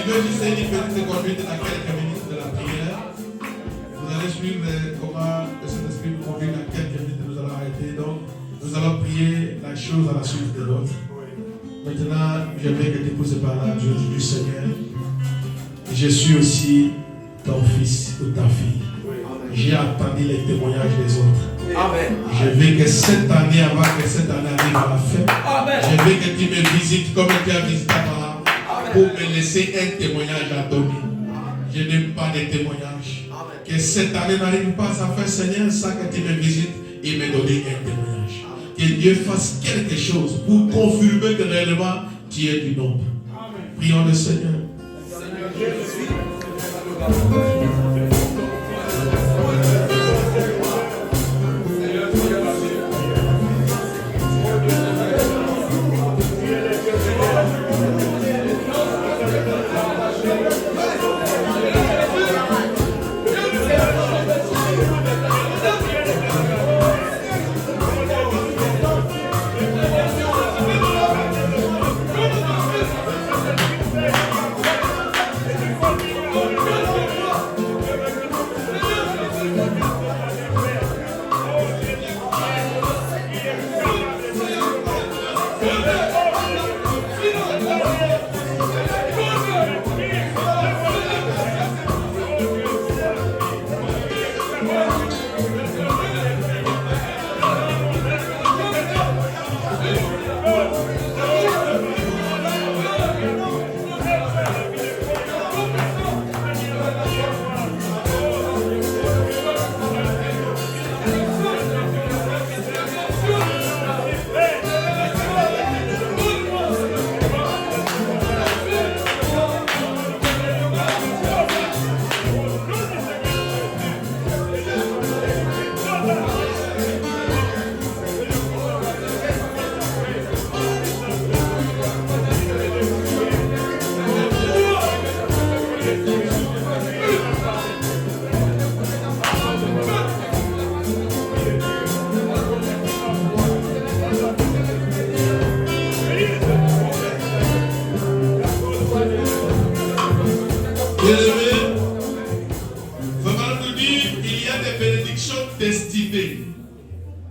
je vais juste une petite conduite dans quelques minutes de la prière. Vous allez suivre comment le Saint-Esprit nous conduit dans quelques minutes. Nous allons arrêter. Donc, nous allons prier la chose à la suite de l'autre. Maintenant, j'aimerais que tu pousses par là, Dieu du Seigneur. Je suis aussi ton fils ou ta fille. J'ai entendu les témoignages des autres. Amen. Je veux que cette année, avant que cette année arrive à la fin, Amen. je veux que tu me visites comme tu as visité Abraham pour me laisser un témoignage à donner. Je n'aime pas de témoignages. Que cette année n'arrive pas à sa fin, Seigneur, sans que tu me visites et me donner un témoignage. Que Dieu fasse quelque chose pour confirmer que réellement tu es du nombre. Prions le Seigneur.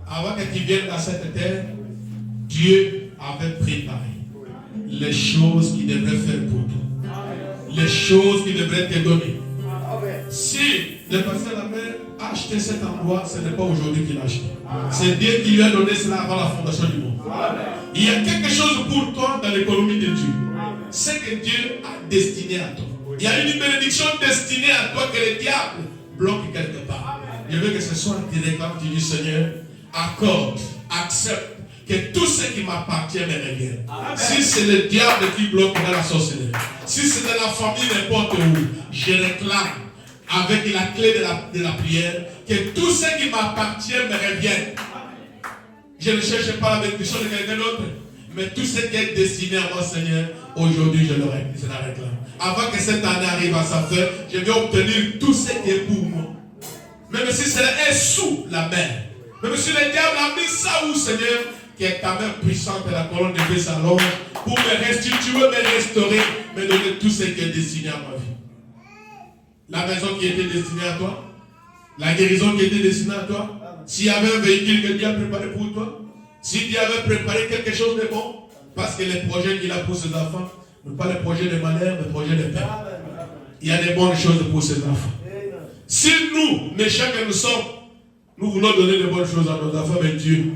Avant que tu viennes dans cette terre, Dieu avait préparé les choses qu'il devrait faire pour toi. Les choses qu'il devrait te donner. Si le pasteur la mère a acheté cet endroit, ce n'est pas aujourd'hui qu'il a acheté. C'est Dieu qui lui a donné cela avant la fondation du monde. Il y a quelque chose pour toi dans l'économie de Dieu. C'est que Dieu a destiné à toi. Il y a une bénédiction destinée à toi que le diable bloque quelque part. Je veux que ce soit un télégramme qui dit Seigneur, accorde, accepte que tout ce qui m'appartient me revienne. Si c'est le diable qui bloque dans la sorcellerie, si c'est de la famille n'importe où, je réclame avec la clé de la prière que tout ce qui m'appartient me revienne. Je ne cherche pas la bénédiction de quelqu'un d'autre, mais tout ce qui est destiné à moi, Seigneur, aujourd'hui je la réclame. Avant que cette année arrive à sa fin, je vais obtenir tout ce qui est pour moi. Même si c'est un sous la main. Même si le diable a mis ça où, Seigneur, que ta main puissante et la colonne de Dieu s'allonge pour me restituer, me restaurer, me donner tout ce qui est destiné à ma vie. La maison qui était destinée à toi, la guérison qui était destinée à toi, s'il y avait un véhicule que Dieu a préparé pour toi, si Dieu avait préparé quelque chose de bon, parce que les projets qu'il a pour ses enfants, ne pas les projets de malheur, les projets de paix. Il y a des bonnes choses pour ses enfants. Si nous, méchants que nous sommes, nous voulons donner de bonnes choses à nos enfants, mais Dieu.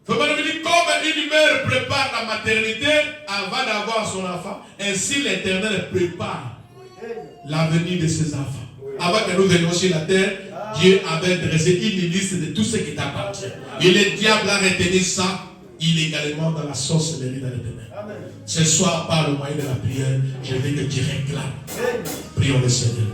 Comme une mère prépare la maternité avant d'avoir son enfant, ainsi l'Éternel prépare l'avenir de ses enfants. Avant que nous venions sur la terre, Dieu avait dressé une liste de tout ce qui t'appartient. Et le diable a retenu ça illégalement dans la sorcellerie dans les ténèbres. Ce soir, par le moyen de la prière, je veux que tu réclames. Prions le Seigneur.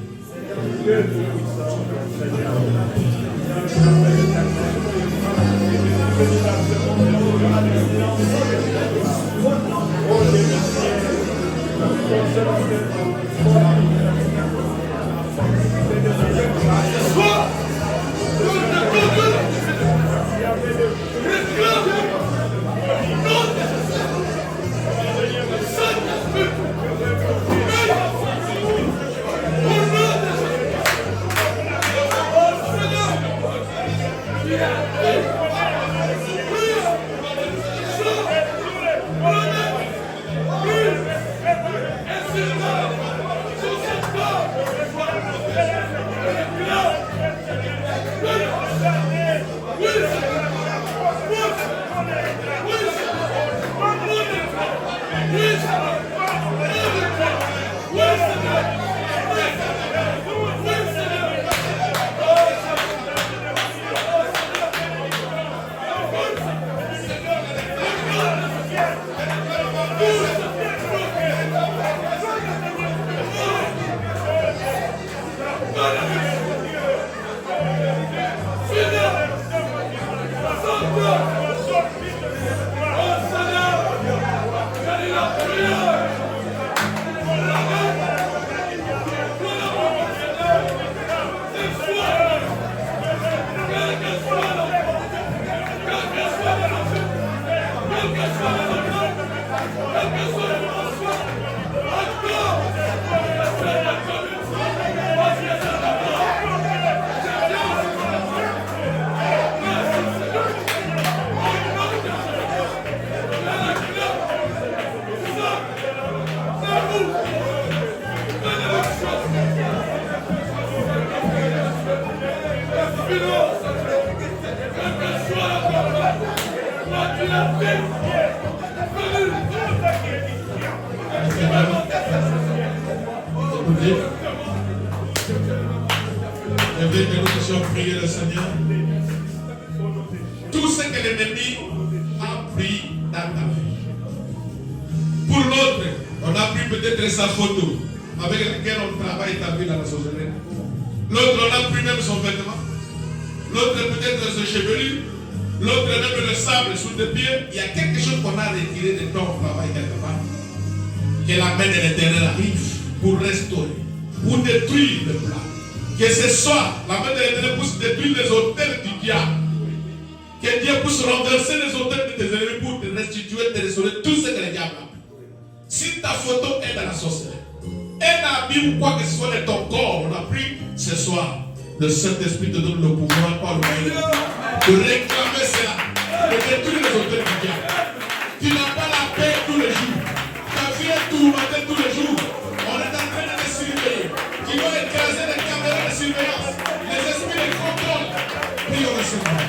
Écoutez, je vais que nous puissions prier le Seigneur. Tout ce que l'ennemi a pris dans ta vie. Pour l'autre, on a pris peut-être sa photo avec laquelle on travaille établi dans la sorcellerie. L'autre, on a pris même son vêtement. L'autre, peut-être ses chevelures. L'autre, même le sable sous tes pieds. Il y a quelque chose qu'on a retiré de ton travail quelque part. Que la main de l'Éternel arrive pour restaurer, pour détruire le plat. Que ce soit la main de l'Éternel puisse détruire les autels du diable. Que Dieu puisse renverser les autels de tes ennemis pour te restituer, te restaurer tout ce que le diable a pris. Si ta photo est dans la sorcellerie, un habit ou quoi que ce soit de ton corps, on a pris ce soir. Le Saint-Esprit te donne le pouvoir par le moyen de réclamer cela, de détruire les autels du diable. Tu n'as pas la paix tous les jours. Ta vie est tourmentée tous les jours. On est en train de les surveiller. Tu dois écraser les caméras de surveillance, les esprits de contrôle. Prions le Seigneur.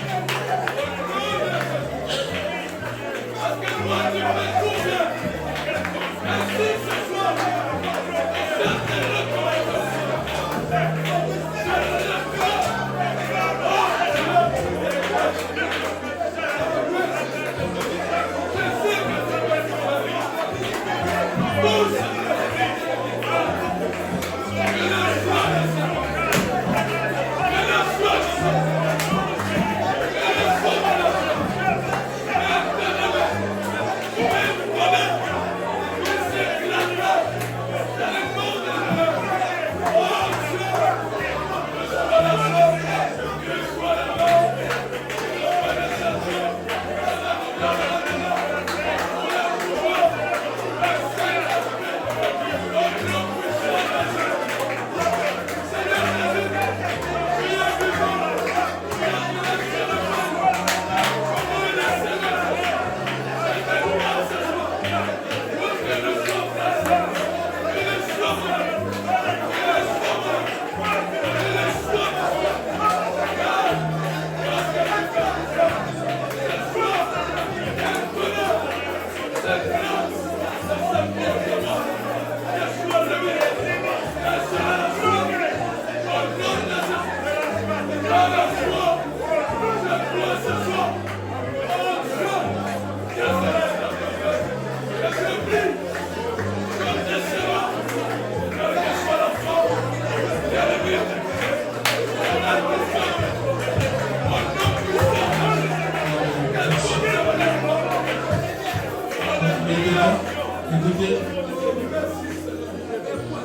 Écoutez,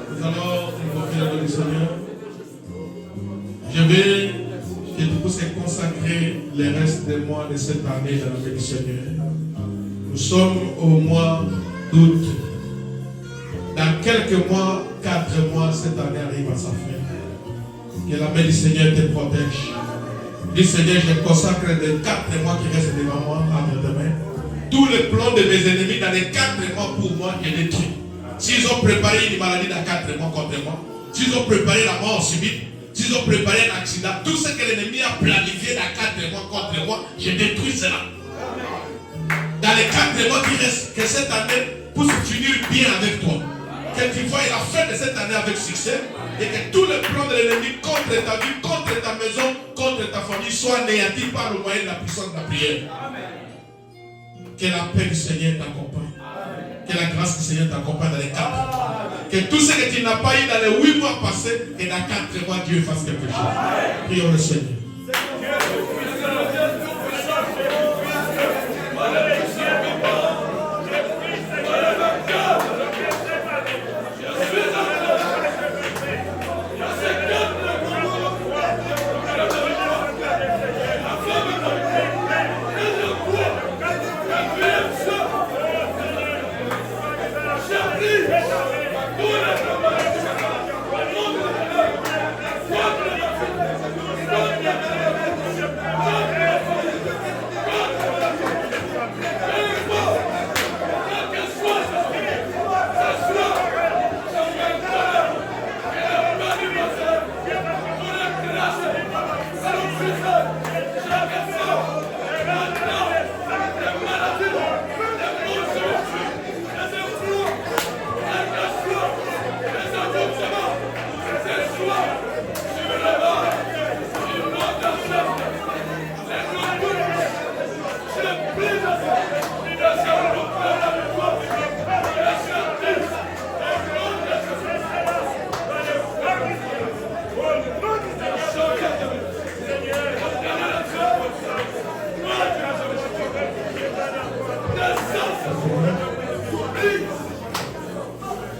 nous allons invoquer le nom du Seigneur. Je vais que tu puisses consacrer les restes des mois de cette année dans le nom du Seigneur. Nous sommes au mois d'août. Dans quelques mois, 4 mois, cette année arrive à sa fin. Que la main du Seigneur te protège. Dis Seigneur, je consacre les 4 mois qui restent devant moi entre tes mains. Tous les plans de mes ennemis dans les 4 mois pour moi, je détruis. S'ils ont préparé une maladie dans 4 mois contre moi, s'ils ont préparé la mort subite, s'ils ont préparé un accident, tout ce que l'ennemi a planifié dans 4 mois contre moi, je détruis cela. Dans les 4 mois qui restent, que cette année pour se finir bien avec toi. Que tu vois la fin de cette année avec succès et que tous les plans de l'ennemi contre ta vie, contre ta maison, contre ta famille soient anéantis par le moyen de la puissance de la prière. Que la paix du Seigneur t'accompagne. Que la grâce du Seigneur t'accompagne dans les 4 mois. Que tout ce que tu n'as pas eu dans les 8 mois passés, et dans 4 mois, Dieu fasse quelque chose. Prions le Seigneur.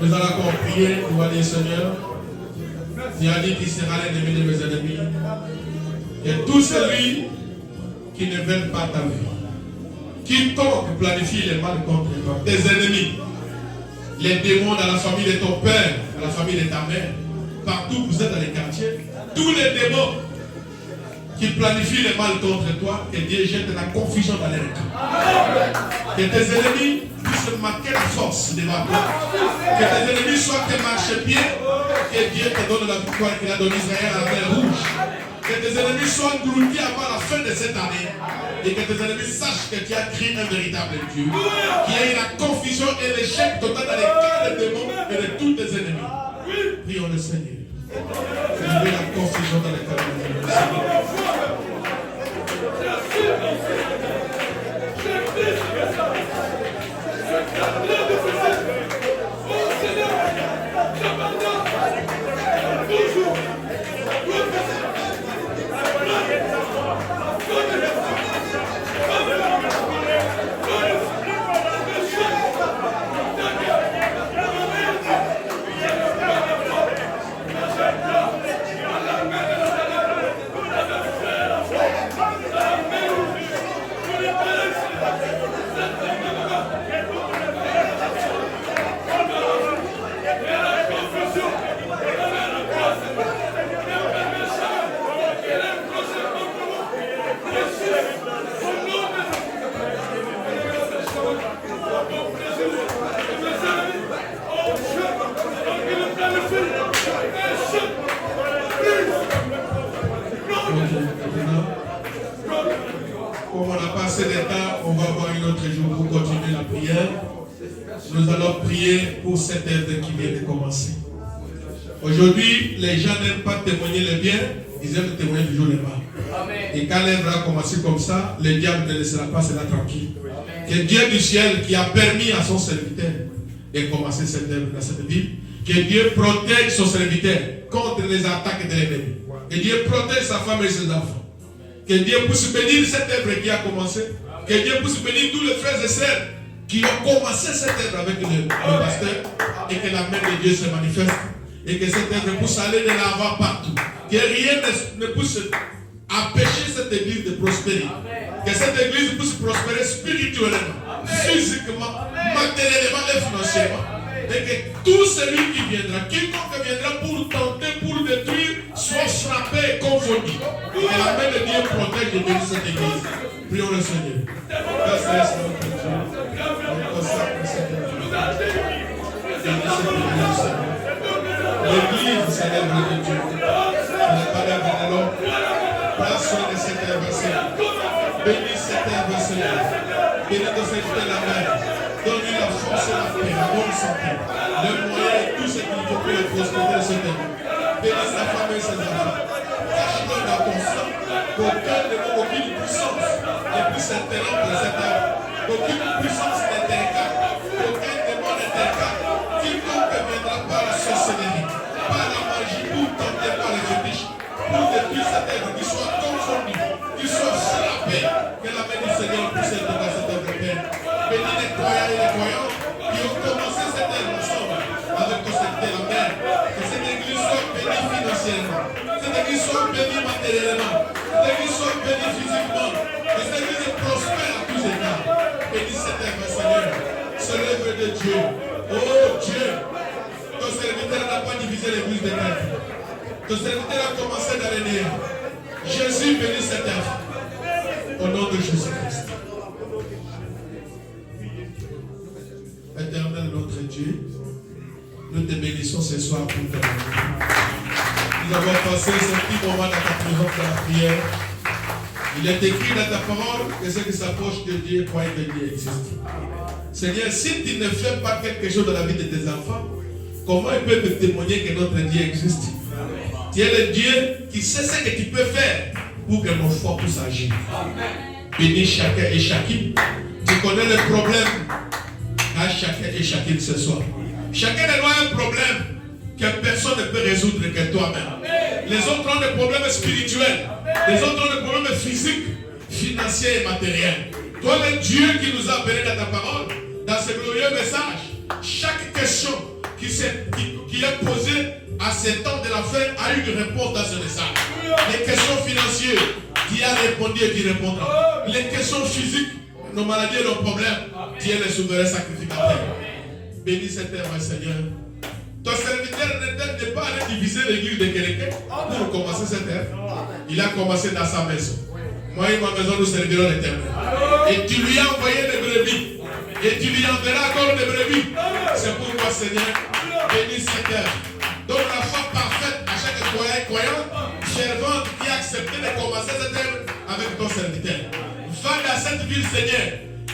Nous allons encore prier, nous allons dire Seigneur, tu as dit qu'il sera l'ennemi de mes ennemis. Et tout celui qui ne veut pas ta vie, quiconque planifie le mal contre toi, tes ennemis, les démons dans la famille de ton père, dans la famille de ta mère, partout où vous êtes dans les quartiers, tous les démons qui planifient le mal contre toi, que Dieu jette la confusion dans leur camp. Que tes ennemis puissent marquer la force devant toi. Que tes ennemis soient tes marchepieds. Que Dieu te donne la victoire qu'il a donnée à Israël à la mer rouge. Que tes ennemis soient engloutis avant la fin de cette année. Et que tes ennemis sachent que tu as créé un véritable Dieu. Qu'il y ait la confusion et l'échec total dans les cœurs des démons et de tous tes ennemis. Prions le Seigneur. Il y a la confusion dans les cœurs des ennemis. Comme on n'a pas assez de temps, on va avoir un autre jour pour continuer la prière. Nous allons prier pour cette œuvre qui vient de commencer. Aujourd'hui, les gens n'aiment pas témoigner le bien, ils aiment témoigner toujours le mal. Et quand l'œuvre a commencé comme ça, le diable ne laissera pas cela tranquille. Que Dieu du ciel qui a permis à son serviteur de commencer cette œuvre dans cette ville, que Dieu protège son serviteur contre les attaques de l'ennemi. Que Dieu protège sa femme et ses enfants. Que Dieu puisse bénir cette œuvre qui a commencé. Que Dieu puisse bénir tous les frères et sœurs qui ont commencé cette œuvre avec le pasteur. Et que la main de Dieu se manifeste. Et que cette œuvre puisse aller de l'avant partout. Que rien ne puisse empêcher cette église de prospérer. Que cette église puisse prospérer spirituellement, physiquement, matériellement et financièrement. Et que tout celui qui viendra, quiconque viendra pour tenter, pour détruire, soit frappé et confondu. Que la main de Dieu protège et bénisse cette église. Prions le Seigneur. Merci notre Dieu. On consacre cette église. L'église, c'est l'œuvre de Dieu. Ce n'est pas l'œuvre de l'homme. Prends soin de cette œuvre, Seigneur. Bénis cette œuvre, Seigneur. Bénis de cette la main. Donne-lui la force. c'est la paix, la bonne santé, le moyen et tout ce qu'il faut pour la prospérité de cette année. Bénis sa femme et ses enfants. Cache-le dans ton sang. Qu'aucun démon, aucune puissance ne puisse interrompre cette œuvre. Qu'aucune puissance n'intercale. Qu'aucun démon n'intercale. Quiconque viendra par la sorcellerie, par la magie, ou tenter par les fétiches, pour détruire cette œuvre, qu'il soit confondu, qu'il soit sur la paix. Que la main du Seigneur puisse être dans cette œuvre, Père. Bénis les croyants et les croyantes qui ont commencé cette œuvre ensemble avec ton Seigneur, la mère. Que cette église soit bénie financièrement, cette église soit bénie matériellement, cette église soit bénie physiquement, que cette église prospère à tous égards. Bénis cette œuvre, Seigneur. C'est l'œuvre de Dieu. Oh Dieu, ton serviteur n'a pas divisé l'église des maîtres. Ton serviteur a commencé dans les néants. Jésus bénit cette œuvre. Au nom de Jésus-Christ. Éternel notre Dieu, nous te bénissons ce soir pour ta vie. Nous avons passé ce petit moment dans ta présence dans la prière. Il est écrit dans ta parole que ceux qui s'approchent de Dieu croient que Dieu existe. Seigneur, si tu ne fais pas quelque chose dans la vie de tes enfants, comment ils peuvent te témoigner que notre Dieu existe? Tu es le Dieu qui sait ce que tu peux faire pour que nos foi puisse agir. Bénis chacun et chacune. Tu connais les problèmes à chacun et chacune ce soir. Chacun a un problème que personne ne peut résoudre que toi-même. Les autres ont des problèmes spirituels. Les autres ont des problèmes physiques, financiers et matériels. Toi, le Dieu qui nous a appelés dans ta parole, dans ce glorieux message, chaque question qui est posée à ce temps de la fin a eu une réponse dans ce message. Les questions financières, Dieu a répondu et Dieu répondra. Les questions physiques, nos maladies et nos problèmes, Dieu est le souverain sacrificateur. Bénis cette œuvre, Seigneur. Ton serviteur n'est pas allé diviser l'église de quelqu'un pour commencer cette œuvre. Il a commencé dans sa maison. Moi et ma maison, nous servirons l'Éternel. Et tu lui as envoyé des brebis. Et tu lui enverras encore des brebis. C'est pourquoi, Seigneur, bénis cette œuvre. Donne la foi parfaite à chaque croyant et croyante, fervente qui a accepté de commencer cette œuvre avec ton serviteur. Va dans cette ville, Seigneur.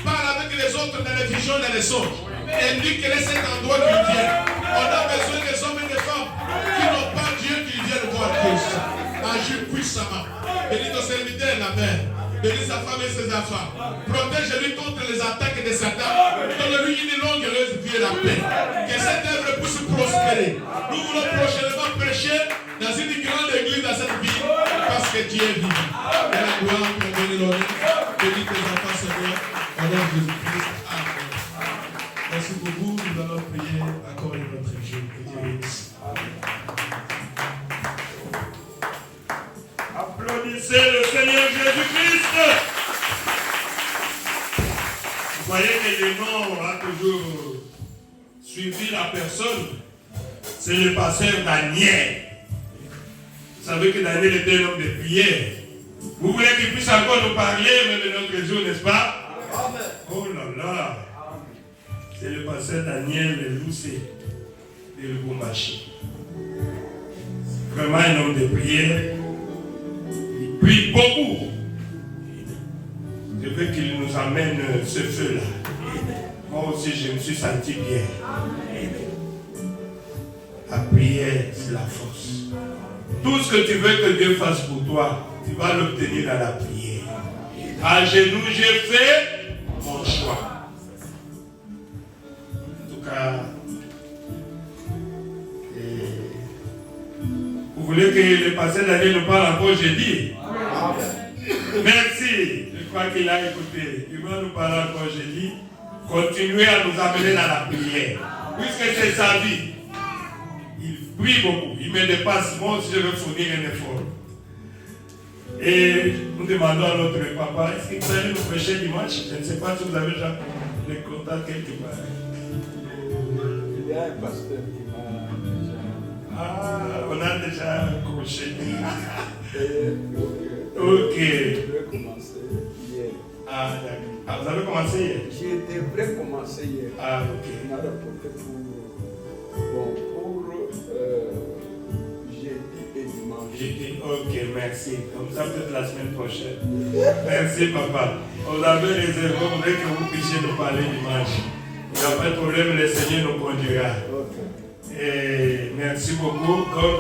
Parle avec les autres dans les visions et dans les songes. Indique-les cet endroit qu'ils viennent. On a besoin des hommes et des femmes qui n'ont pas Dieu, qui viennent voir Christ. Agis puissamment. Bénis ton serviteur, la mère. Bénis sa femme et ses enfants. Protège-lui contre les attaques de Satan. Donne-lui une longue heureuse vie et la paix. Que cette œuvre puisse prospérer. Nous voulons prochainement prêcher dans une grande église dans cette ville. Parce que Dieu est vivant. Et la gloire pour bénir l'honneur. Bénis tes enfants, Seigneur. Au nom de Jésus-Christ. Amen. Merci beaucoup. Nous allons prier encore une autre jour. Que Dieu bénisse. Applaudissez le Seigneur Jésus-Christ. Vous voyez que le nom a toujours suivi la personne. C'est le pasteur Daniel. Vous savez que Daniel était un homme de prière. Vous voulez qu'il puisse encore nous parler même de notre jour, n'est-ce pas? Amen. Oh là là. C'est le pasteur Daniel Loussé de Lubumbashi. Vraiment un homme de prière. Il prie beaucoup. Je veux qu'il nous amène ce feu-là. Moi aussi, je me suis senti bien. La prière, c'est la force. Tout ce que tu veux que Dieu fasse pour toi, tu vas l'obtenir dans la prière. À genoux, j'ai fait mon choix. En tout cas, vous voulez que le pasteur Daniel nous parle encore jeudi? Merci. Je crois qu'il a écouté. Il va nous parler encore jeudi. Continuez à nous amener dans la prière. Puisque c'est sa vie. Il prie beaucoup. Il me dépasse. Moi aussi, je veux fournir un effort. Et nous demandons à notre papa, est-ce qu'il peut nous prêcher dimanche? Je ne sais pas si vous avez déjà le contact quelque part. Il y a un pasteur qui m'a déjà... Ah, on a déjà accroché. Ok. Ok. Je vais commencer hier. Ah, d'accord. Ah, vous avez commencé hier? Je devrais commencer hier. Ah, ok. On a rapporté pour jeudi et dimanche. Jeudi, ok, merci. Comme ça, peut-être la semaine prochaine. Merci, papa. On avait réservé, on voulait que vous puissiez nous parler dimanche. Il n'y a pas de problème, le Seigneur nous conduira. Ok. Et merci beaucoup. Donc,